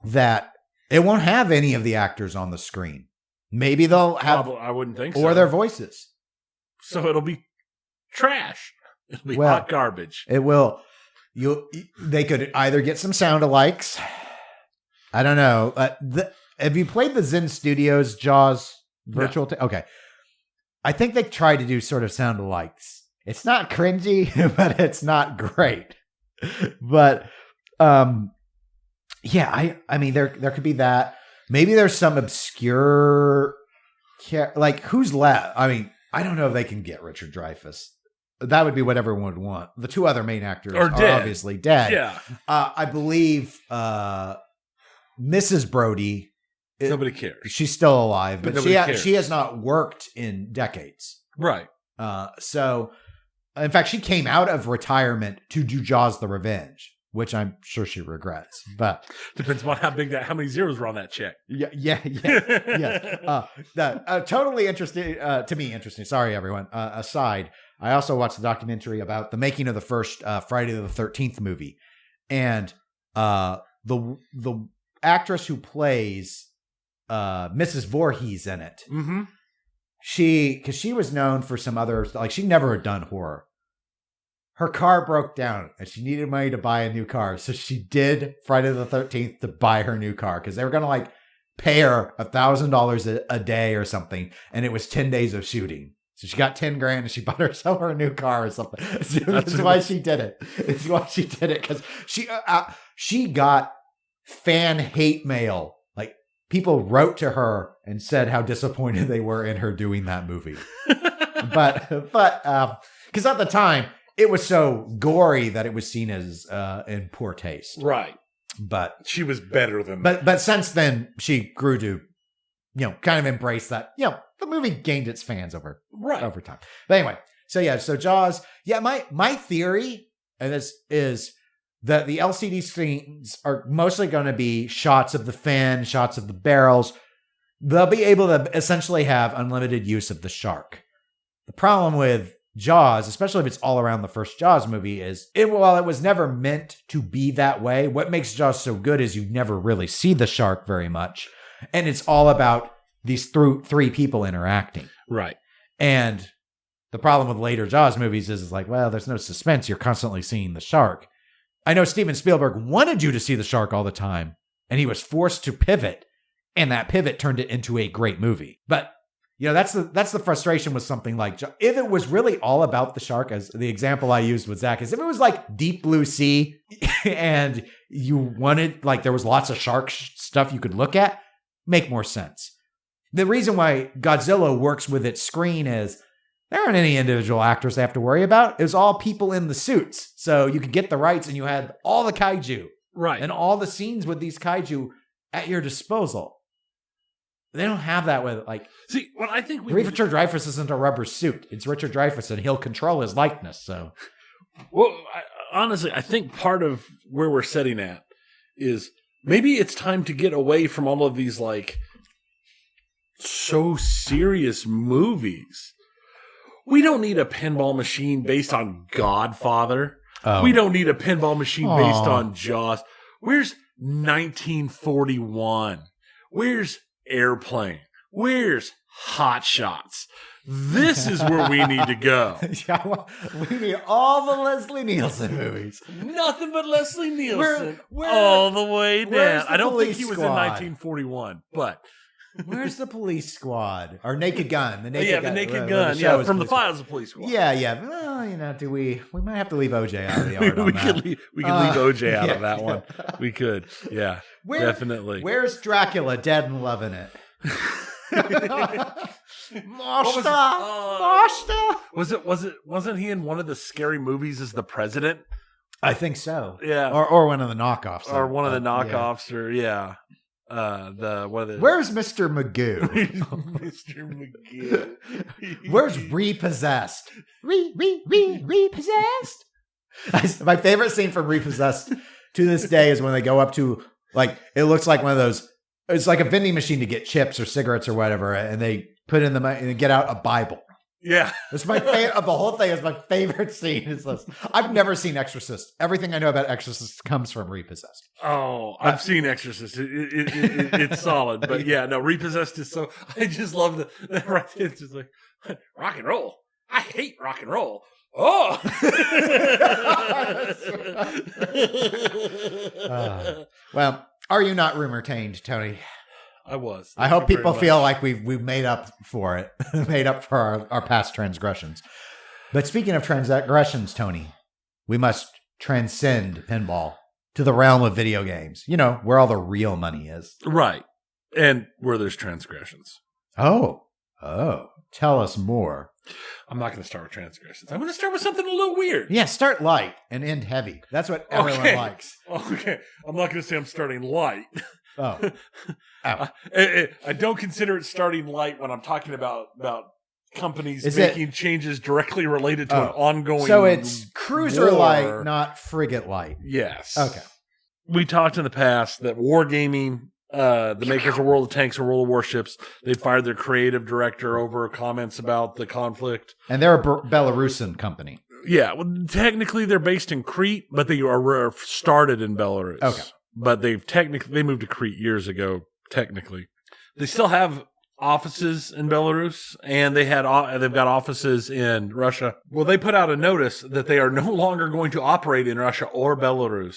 that it won't have any of the actors on the screen. Maybe they'll have... I wouldn't think so. Or their voices. So it'll be trash. It'll be hot garbage. It will. They could either get some sound-alikes. I don't know. Have you played the Zen Studios Jaws virtual? No. Okay. I think they tried to do sort of sound-alikes. It's not cringy, but it's not great. But, yeah, I mean, there could be that. Maybe there's some obscure, like, who's left? I mean, I don't know if they can get Richard Dreyfuss. That would be what everyone would want. The two other main actors are obviously dead. Yeah. I believe Mrs. Brody. Nobody cares. She's still alive, but she has not worked in decades. Right. So, in fact, she came out of retirement to do Jaws: The Revenge, which I'm sure she regrets. But depends on how many zeros were on that check. Yeah. Totally interesting to me. Interesting. Sorry, everyone. Aside, I also watched the documentary about the making of the first Friday the 13th movie, and the actress who plays Mrs. Voorhees in it. Mm-hmm. Because she was known for some other, like, she never had done horror. Her car broke down and she needed money to buy a new car. So she did Friday the 13th to buy her new car because they were going to, like, pay her $1,000 a day or something. And it was 10 days of shooting. So she got 10 grand and she bought herself a new car or something. So that's why she did it. It's why she did it. Because she got fan hate mail. Like, people wrote to her and said how disappointed they were in her doing that movie. but because at the time it was so gory that it was seen as in poor taste. Right. But she was better than that. But since then she grew to, kind of embrace that. The movie gained its fans over time. But anyway, so Jaws. Yeah, my theory is that the LCD screens are mostly going to be shots of the fin, shots of the barrels. They'll be able to essentially have unlimited use of the shark. The problem with Jaws, especially if it's all around the first Jaws movie, is while it was never meant to be that way, what makes Jaws so good is you never really see the shark very much. And it's all about these three people interacting. Right. And the problem with later Jaws movies is like, well, there's no suspense. You're constantly seeing the shark. I know Steven Spielberg wanted you to see the shark all the time, and he was forced to pivot, and that pivot turned it into a great movie. But, that's the frustration with something like, if it was really all about the shark, as the example I used with Zach, is if it was like Deep Blue Sea, and you wanted, like, there was lots of shark stuff you could look at, make more sense. The reason why Godzilla works with its screen is there aren't any individual actors they have to worry about. It was all people in the suits. So you could get the rights and you had all the kaiju. Right. And all the scenes with these kaiju at your disposal. They don't have that with, like... See, what I think... Richard Dreyfuss isn't a rubber suit. It's Richard Dreyfuss and he'll control his likeness, so... Well, honestly, I think part of where we're setting at is maybe it's time to get away from all of these, like, so serious movies. We don't need a pinball machine based on Godfather. Oh. We don't need a pinball machine based on Jaws. Where's 1941? Where's Airplane? Where's Hot Shots? This is where we need to go. Yeah, well, we need all the Leslie Nielsen movies. Nothing but Leslie Nielsen Where- all the way where's down. the I don't think police he was squad? in 1941, but Where's the police squad? Or Naked Gun. The Naked Gun. the Naked the Gun. show Yeah, is from the police Files of Police Squad. squad. Yeah. Well, do we might have to leave OJ out of the art on we that. could leave OJ out of that yeah. one. We could. Yeah, definitely. Where's Dracula dead and loving it? Master. Wasn't he in one of the scary movies as the president? I think so. Yeah. Or one of the knockoffs. Or one of the knockoffs, or one of the Where's Mr. Magoo? Mr. McGee. Where's Repossessed? Repossessed? My favorite scene from Repossessed to this day is when they go up to, like, it looks like one of those, it's like a vending machine to get chips or cigarettes or whatever, and they put in the money and get out a Bible. Yeah. It's my favorite of the whole thing. Is my favorite scene. Is this. I've never seen Exorcist. Everything I know about Exorcist comes from Repossessed. Oh, I've seen Exorcist. It's solid, but yeah, no, Repossessed is so. I just love the right. It's just like rock and roll. I hate rock and roll. Oh. Well, are you not rumor-tained, Tony? I was. I hope people feel like we've made up for it, made up for our past transgressions. But speaking of transgressions, Tony, we must transcend pinball to the realm of video games. You know, where all the real money is. Right. And where there's transgressions. Oh, tell us more. I'm not going to start with transgressions. I'm going to start with something a little weird. Yeah, start light and end heavy. That's what everyone likes. Okay. I'm not going to say I'm starting light. Oh. I don't consider it starting light when I'm talking about companies making changes directly related to an ongoing. So it's cruiser war. light, not frigate light. Yes. Okay. We talked in the past that Wargaming, the makers of World of Tanks and World of Warships, they fired their creative director over comments about the conflict. And they're a Belarusian company. Yeah. Well, technically they're based in Crete, but they are started in Belarus. Okay. But they moved to Crete years ago. Technically, they still have offices in Belarus, and they've got offices in Russia. Well, they put out a notice that they are no longer going to operate in Russia or Belarus.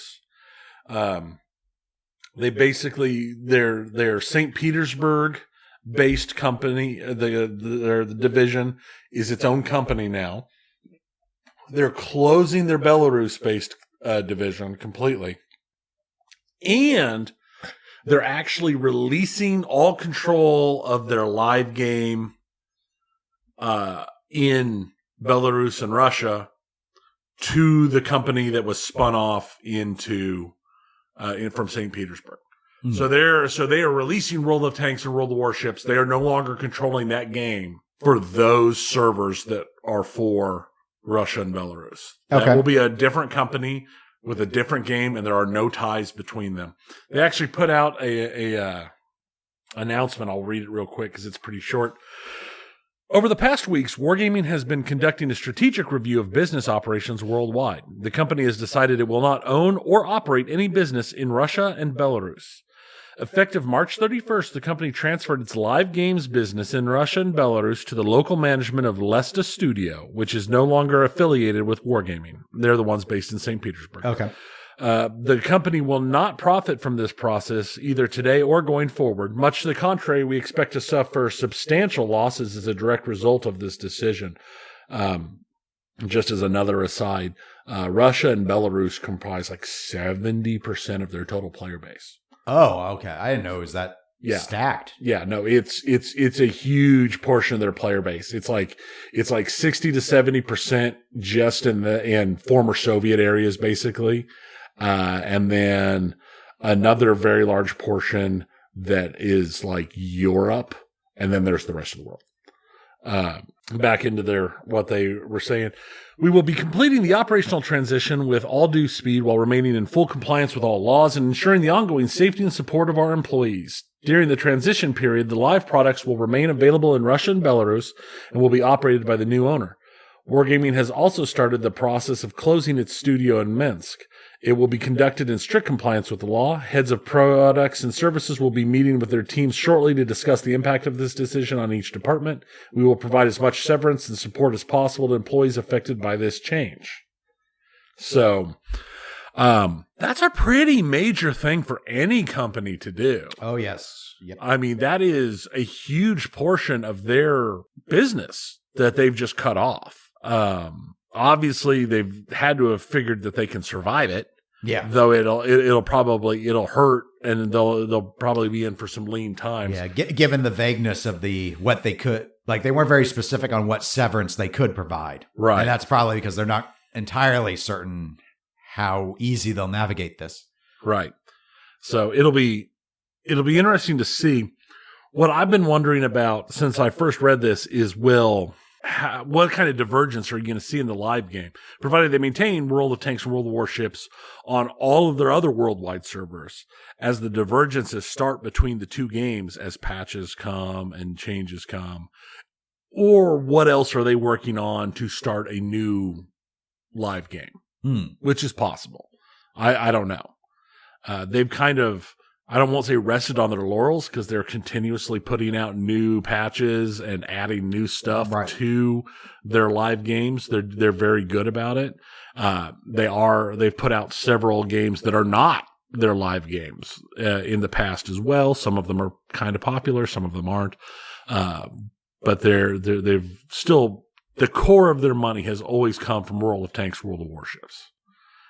They basically their St. Petersburg based company, the division is its own company now. They're closing their Belarus based division completely. And they're actually releasing all control of their live game in Belarus and Russia to the company that was spun off from St. Petersburg. Mm. So they are releasing World of Tanks and World of Warships. They are no longer controlling that game for those servers that are for Russia and Belarus. Okay. That will be a different company with a different game, and there are no ties between them. They actually put out a announcement. I'll read it real quick because it's pretty short. Over the past weeks, Wargaming has been conducting a strategic review of business operations worldwide. The company has decided it will not own or operate any business in Russia and Belarus. Effective March 31st, the company transferred its live games business in Russia and Belarus to the local management of Lesta Studio, which is no longer affiliated with Wargaming. They're the ones based in St. Petersburg. Okay. The company will not profit from this process either today or going forward. Much to the contrary, we expect to suffer substantial losses as a direct result of this decision. Just as another aside, Russia and Belarus comprise like 70% of their total player base. Oh, okay. I didn't know it was that stacked. Yeah, no, it's a huge portion of their player base. It's like 60 to 70% just in former Soviet areas, basically. And then another very large portion that is like Europe. And then there's the rest of the world. Back into what they were saying. We will be completing the operational transition with all due speed while remaining in full compliance with all laws and ensuring the ongoing safety and support of our employees. During the transition period, the live products will remain available in Russia and Belarus and will be operated by the new owner. Wargaming has also started the process of closing its studio in Minsk. It will be conducted in strict compliance with the law. Heads of products and services will be meeting with their teams shortly to discuss the impact of this decision on each department. We will provide as much severance and support as possible to employees affected by this change. So, that's a pretty major thing for any company to do. Oh, yes. Yep. I mean, that is a huge portion of their business that they've just cut off. Obviously, they've had to have figured that they can survive it. Yeah. Though it'll hurt, and they'll probably be in for some lean times. Yeah. Given the vagueness of what they could, like they weren't very specific on what severance they could provide. Right. And that's probably because they're not entirely certain how easy they'll navigate this. Right. So it'll be interesting to see. What I've been wondering about since I first read this is, what kind of divergence are you going to see in the live game, provided they maintain World of Tanks and World of Warships on all of their other worldwide servers, as the divergences start between the two games as patches come and changes come? Or what else are they working on to start a new live game? Which is possible. I don't know. They've kind of, I won't say rested on their laurels, because they're continuously putting out new patches and adding new stuff to their live games. They're very good about it. They've put out several games that are not their live games in the past as well. Some of them are kind of popular, some of them aren't. But they've still, the core of their money has always come from World of Tanks, World of Warships.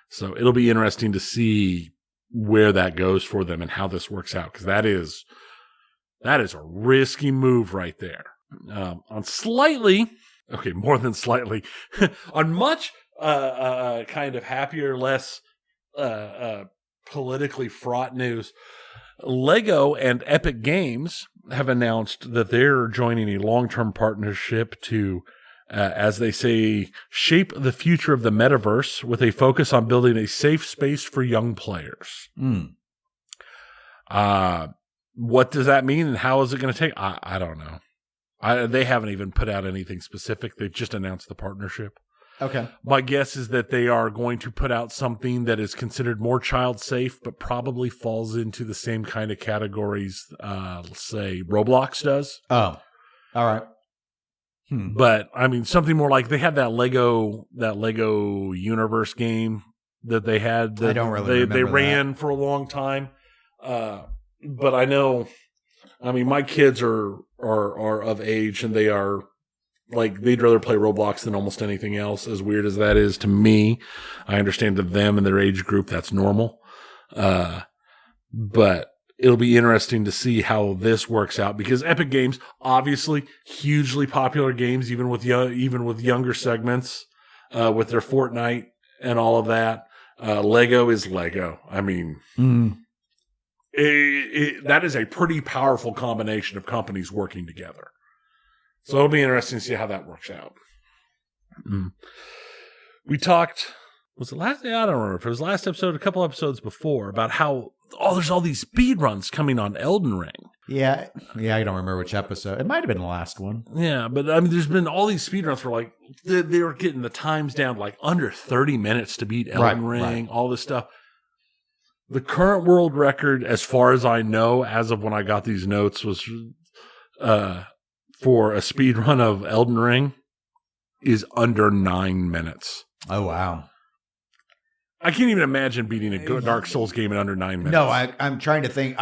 So it'll be interesting to see where that goes for them and how this works out, because that is a risky move right there. More than slightly, on much kind of happier, less politically fraught news, Lego and Epic Games have announced that they're joining a long-term partnership to, as they say, shape the future of the metaverse with a focus on building a safe space for young players. What does that mean, and how is it going to take? I don't know. They haven't even put out anything specific. They've just announced the partnership. Okay. My guess is that they are going to put out something that is considered more child safe, but probably falls into the same kind of categories, let's say Roblox does. Oh, all right. But I mean, something more like they had that Lego Universe game that they had. That I don't really remember they ran for a long time. But I know, I mean, my kids are of age, and they are like, they'd rather play Roblox than almost anything else. As weird as that is to me, I understand to them and their age group that's normal. But it'll be interesting to see how this works out, because Epic Games, obviously, hugely popular games, even with younger segments, with their Fortnite and all of that. Lego is Lego. I mean, that is a pretty powerful combination of companies working together. So it'll be interesting to see how that works out. We talked, was it last? I don't remember if it was last episode, a couple episodes before, about how there's all these speed runs coming on Elden Ring. Yeah, I don't remember which episode. It might have been the last one. Yeah, but I mean, there's been all these speed runs where like they were getting the times down to like under 30 minutes to beat Elden Ring, all this stuff. The current world record, as far as I know, as of when I got these notes, was for a speed run of Elden Ring is under 9 minutes. Oh, wow. I can't even imagine beating a Dark Souls game in under 9 minutes. No, I'm trying to think.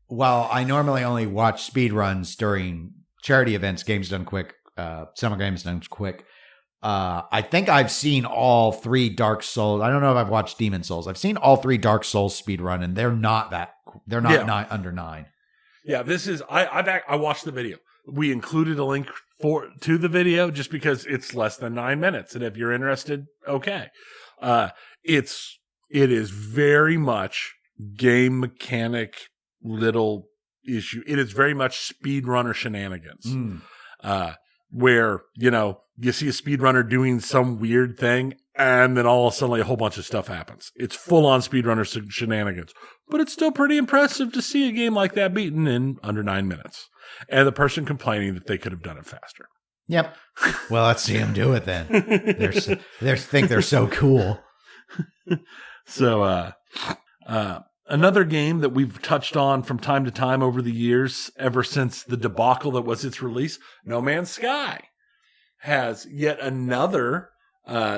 While I normally only watch speed runs during charity events, Games Done Quick, Summer Games Done Quick, I think I've seen all 3 Dark Souls. I don't know if I've watched Demon Souls. I've seen all 3 Dark Souls speed run, and they're not under 9. Yeah, this is. I watched the video. We included a link to the video just because it's less than 9 minutes, and if you're interested, okay. It is very much game mechanic little issue. It is very much speedrunner shenanigans. Where, you see a speedrunner doing some weird thing, and then all of a sudden a whole bunch of stuff happens. It's full on speedrunner shenanigans. But it's still pretty impressive to see a game like that beaten in under 9 minutes. And the person complaining that they could have done it faster. Yep. Well, let's see them do it then. They think they're so cool. So, another game that we've touched on from time to time over the years, ever since the debacle that was its release, No Man's Sky has yet another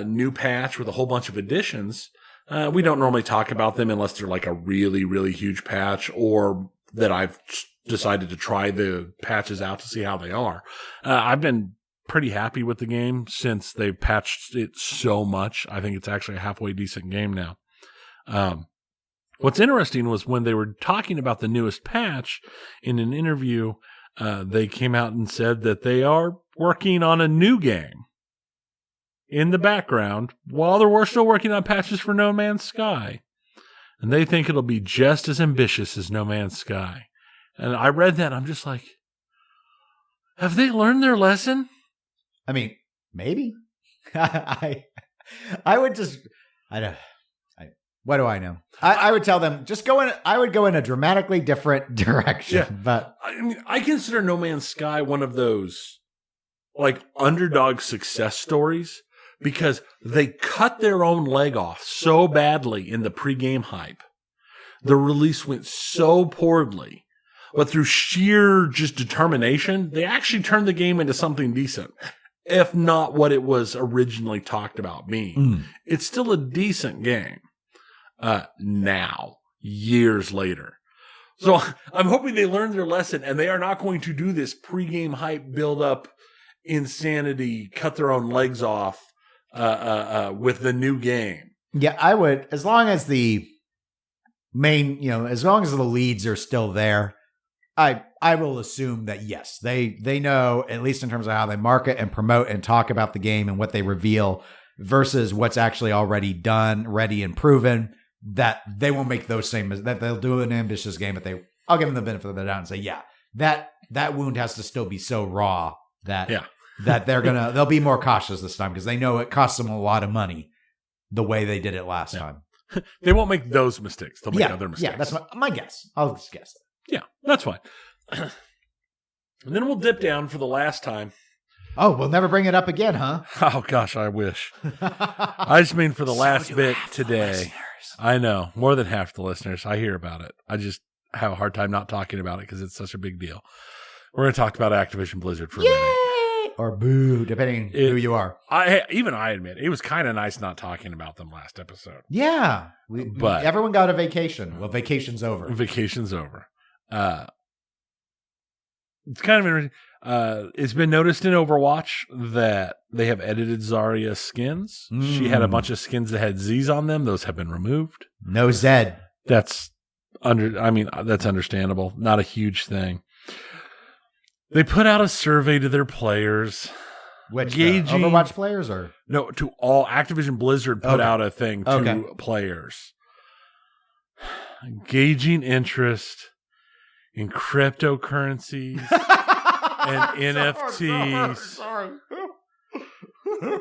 new patch with a whole bunch of additions. We don't normally talk about them unless they're like a really, really huge patch or that I've decided to try the patches out to see how they are. I've been pretty happy with the game since they've patched it so much. I think it's actually a halfway decent game now. What's interesting was when they were talking about the newest patch in an interview, they came out and said that they are working on a new game in the background while we're still working on patches for No Man's Sky. And they think it'll be just as ambitious as No Man's Sky. And I read that and I'm just like, have they learned their lesson? I mean, maybe. I would just, what do I know? I would tell them, just go in, I would go in a dramatically different direction. Yeah. But I mean, I consider No Man's Sky one of those like underdog success stories because they cut their own leg off so badly in the pregame hype. The release went so poorly, but through sheer just determination, they actually turned the game into something decent. If not what it was originally talked about being. It's still a decent game. Now, years later. So I'm hoping they learned their lesson and they are not going to do this pregame hype build up insanity, cut their own legs off, with the new game. Yeah, I would, as long as the main, as long as the leads are still there, I will assume that yes, they know, at least in terms of how they market and promote and talk about the game and what they reveal versus what's actually already done, ready and proven, that they won't make those same, that they'll do an ambitious game, but I'll give them the benefit of the doubt and say, yeah, that wound has to still be so raw that they'll be more cautious this time because they know it costs them a lot of money the way they did it last time. They won't make those mistakes. They'll make other mistakes. Yeah, that's my guess. I'll just guess that. Yeah, that's fine. And then we'll dip down for the last time. Oh, we'll never bring it up again, huh? Oh, gosh, I wish. I just mean for the last bit today. I know. More than half the listeners. I hear about it. I just have a hard time not talking about it because it's such a big deal. We're going to talk about Activision Blizzard for a minute. Or boo, depending who you are. I admit, it was kind of nice not talking about them last episode. Yeah. But everyone got a vacation. Well, vacation's over. Vacation's over. It's kind of interesting. It's been noticed in Overwatch that they have edited Zarya's skins. She had a bunch of skins that had Z's on them. Those have been removed. No Zed. That's understandable. Not a huge thing. They put out a survey to their players. Which, gauging Overwatch players or? No, to all. Activision Blizzard put out a thing to players. Gauging interest in cryptocurrencies and NFTs sorry.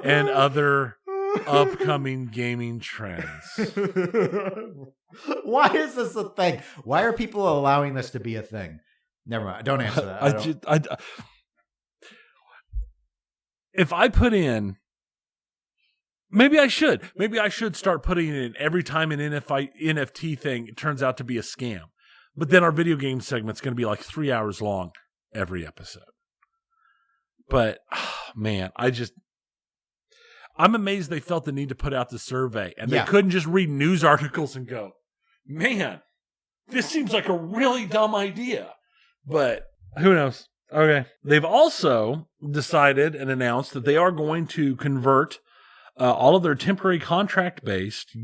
and other upcoming gaming trends. Why is this a thing? Why are people allowing this to be a thing? Never mind. Don't answer that. If I put in, maybe I should start putting in every time an NFT thing turns out to be a scam. But then our video game segment's going to be like 3 hours long every episode. But, man, I'm amazed they felt the need to put out the survey. And they couldn't just read news articles and go, man, this seems like a really dumb idea. But who knows? Okay. They've also decided and announced that they are going to convert all of their temporary contract-based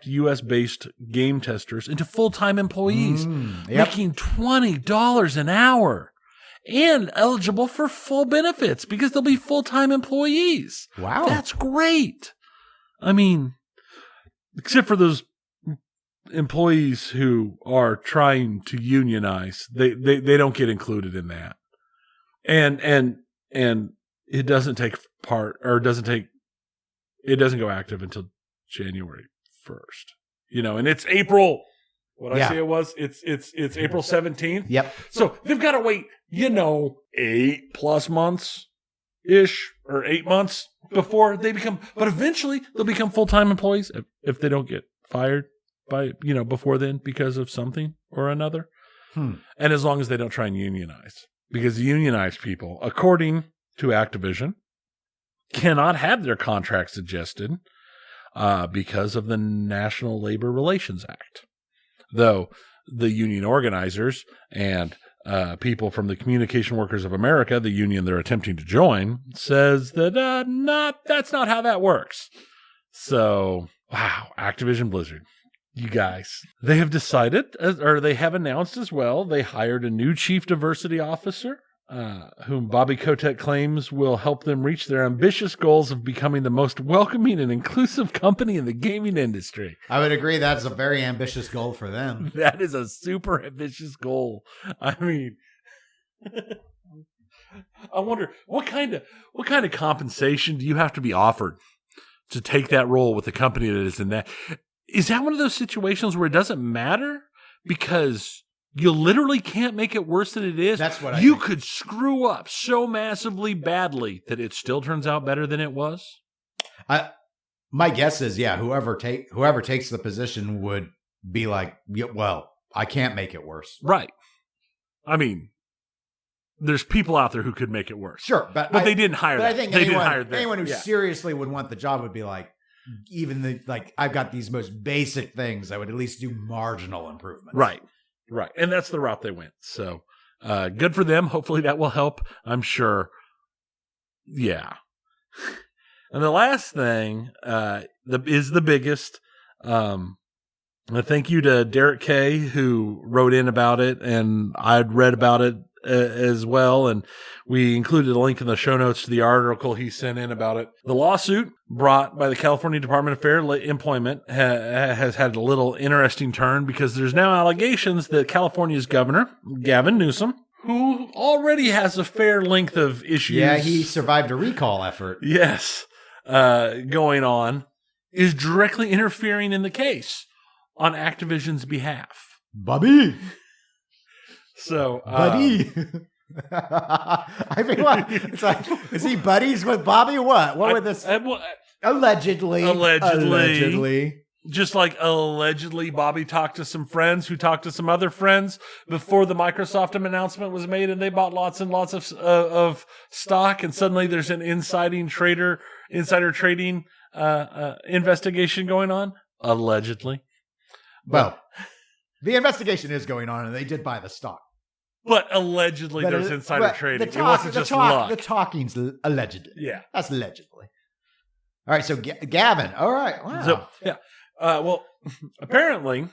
US-based game testers into full-time employees, making $20 an hour and eligible for full benefits because they'll be full-time employees. Wow. That's great. I mean, except for those employees who are trying to unionize, they don't get included in that. And it doesn't take part, or it doesn't go active until January 1st. And it's April. What I say it was? It's April 17th. Yep. So they've got to wait, 8+ months ish or 8 months before they become, but eventually they'll become full-time employees if they don't get fired by, before then because of something or another. And as long as they don't try and unionize, because unionized people, according to Activision, cannot have their contracts adjusted because of the National Labor Relations Act. Though the union organizers and people from the Communication Workers of America, the union they're attempting to join, says that that's not how that works. So, wow, Activision Blizzard. You guys, they have decided, or they have announced as well, they hired a new chief diversity officer, whom Bobby Kotick claims will help them reach their ambitious goals of becoming the most welcoming and inclusive company in the gaming industry. I would agree that's a very ambitious goal for them. That is a super ambitious goal. I mean, I wonder what kind of compensation do you have to be offered to take that role with a company that is in that? Is that one of those situations where it doesn't matter because you literally can't make it worse than it is? That's what you think. Could screw up so massively badly that it still turns out better than it was. My guess is, whoever takes the position would be like, well, I can't make it worse. Right. I mean, there's people out there who could make it worse. Sure, but they didn't hire them. I think anyone who seriously would want the job would be like, I've got these most basic things. I would at least do marginal improvements. Right. And that's the route they went. So good for them. Hopefully that will help. I'm sure. Yeah. And the last thing is the biggest. Thank you to Derek K, who wrote in about it, and I'd read about it as well, and we included a link in the show notes to the article he sent in about it. The lawsuit brought by the California Department of Fair Employment has had a little interesting turn because there's now allegations that California's governor, Gavin Newsom, who already has a fair length of issues. Yeah, he survived a recall effort. Yes, going on, is directly interfering in the case on Activision's behalf. Bobby! So, buddy. I mean, what? It's like, is he buddies with Bobby? What would this? Allegedly. Just like allegedly, Bobby talked to some friends who talked to some other friends before the Microsoft announcement was made, and they bought lots and lots of stock, and suddenly there's an insider trading investigation going on. Allegedly. Well, the investigation is going on, and they did buy the stock. But allegedly, there's insider trading. It wasn't just luck. The talking's allegedly. Yeah. That's allegedly. All right, so Gavin. All right. Wow. So, yeah. Well, apparently,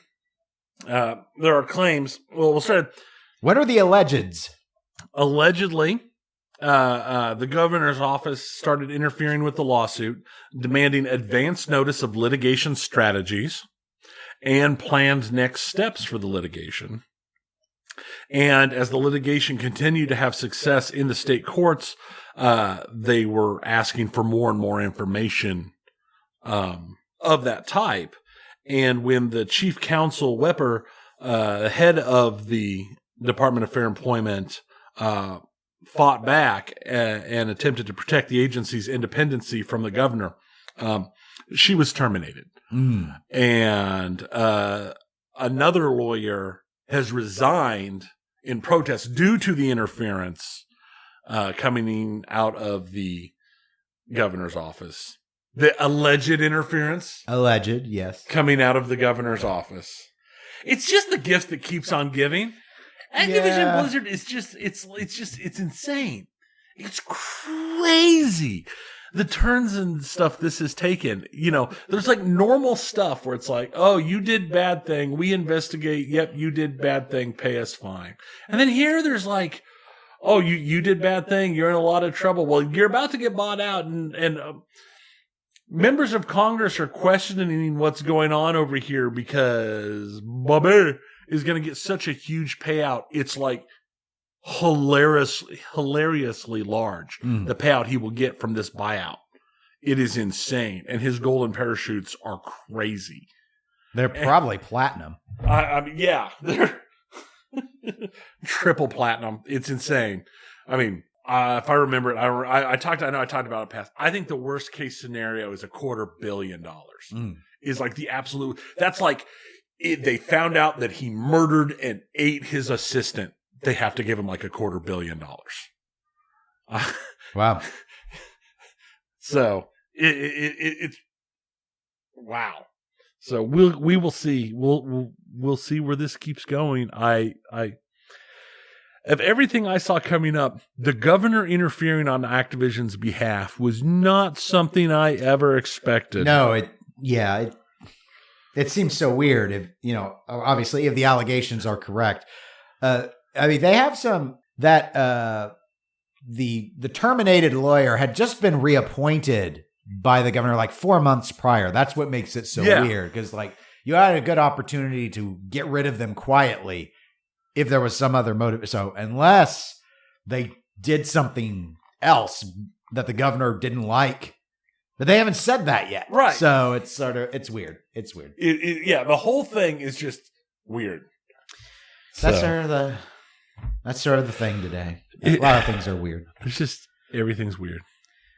there are claims. Well, we'll start. What are the allegeds? Allegedly, the governor's office started interfering with the lawsuit, demanding advance notice of litigation strategies and planned next steps for the litigation. And as the litigation continued to have success in the state courts, they were asking for more and more information of that type. And when the chief counsel, Wepper, head of the Department of Fair Employment, fought back and attempted to protect the agency's independency from the governor, she was terminated. And another lawyer has resigned in protest due to the interference coming out of the governor's office. The alleged interference. Alleged, yes. Coming out of the governor's office. It's just the gift that keeps on giving. Activision Blizzard is just, it's insane. It's crazy. The turns and stuff this has taken, there's like normal stuff where it's like, oh, you did bad thing. We investigate. Yep. You did bad thing. Pay us fine. And then here there's like, oh, you did bad thing. You're in a lot of trouble. Well, you're about to get bought out and members of Congress are questioning what's going on over here because Bobby is going to get such a huge payout. It's like hilariously large, the payout he will get from this buyout. It is insane. And his golden parachutes are crazy. They're probably platinum. I mean, yeah. They're triple platinum. It's insane. I mean, If I remember it, I talked about it past. I think the worst case scenario is $250 million. Is like the absolute. That's like they found out that he murdered and ate his assistant. They have to give him like $250 million. Wow. So it's wow. So we will see. We'll see where this keeps going. Of everything I saw coming up, the governor interfering on Activision's behalf was not something I ever expected. No, it seems so weird. If obviously, if the allegations are correct, I mean, they have some that the terminated lawyer had just been reappointed by the governor like 4 months prior. That's what makes it so weird, because like you had a good opportunity to get rid of them quietly if there was some other motive. So unless they did something else that the governor didn't like, but they haven't said that yet. Right. So it's weird. It's weird. The whole thing is just weird. That's sort of the thing today. A lot of things are weird. It's just everything's weird.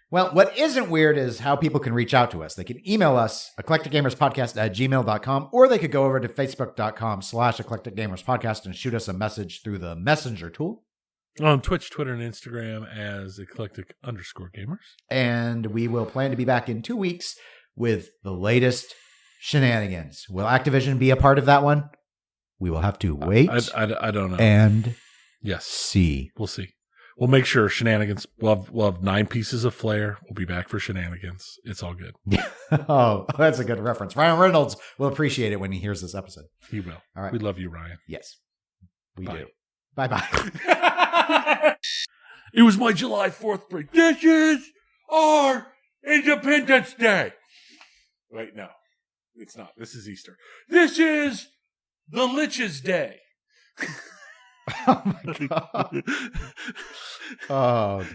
Well, what isn't weird is how people can reach out to us. They can email us, eclecticgamerspodcast@gmail.com, or they could go over to facebook.com/eclecticgamerspodcast and shoot us a message through the messenger tool. On Twitch, Twitter, and Instagram as eclectic_gamers. And we will plan to be back in 2 weeks with the latest shenanigans. Will Activision be a part of that one? We will have to wait. I don't know. And yes, see. We'll see. We'll make sure shenanigans. We'll have 9 pieces of flair. We'll be back for shenanigans. It's all good. Oh, that's a good reference. Ryan Reynolds will appreciate it when he hears this episode. He will. All right. We love you, Ryan. Yes, we Bye. do. Bye-bye. It was my July 4th break. This is our Independence Day. Wait, no. It's not. This is Easter. This is the Lich's Day. Oh my God. Oh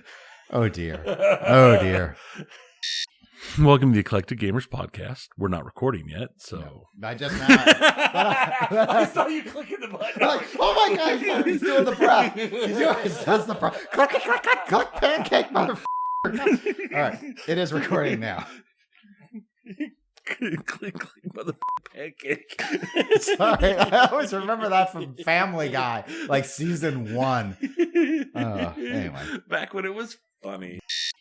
dear. Oh dear. Welcome to the Eclectic Gamers Podcast. We're not recording yet, so. No, I just not. I saw you clicking the button. Like, oh my God, he's doing the breath. That's the breath. Click, click, click, click, click, pancake, motherfucker. All right, it is recording now. Click, click, mother pancake. Sorry, I always remember that from Family Guy, like season 1. Anyway. Back when it was funny.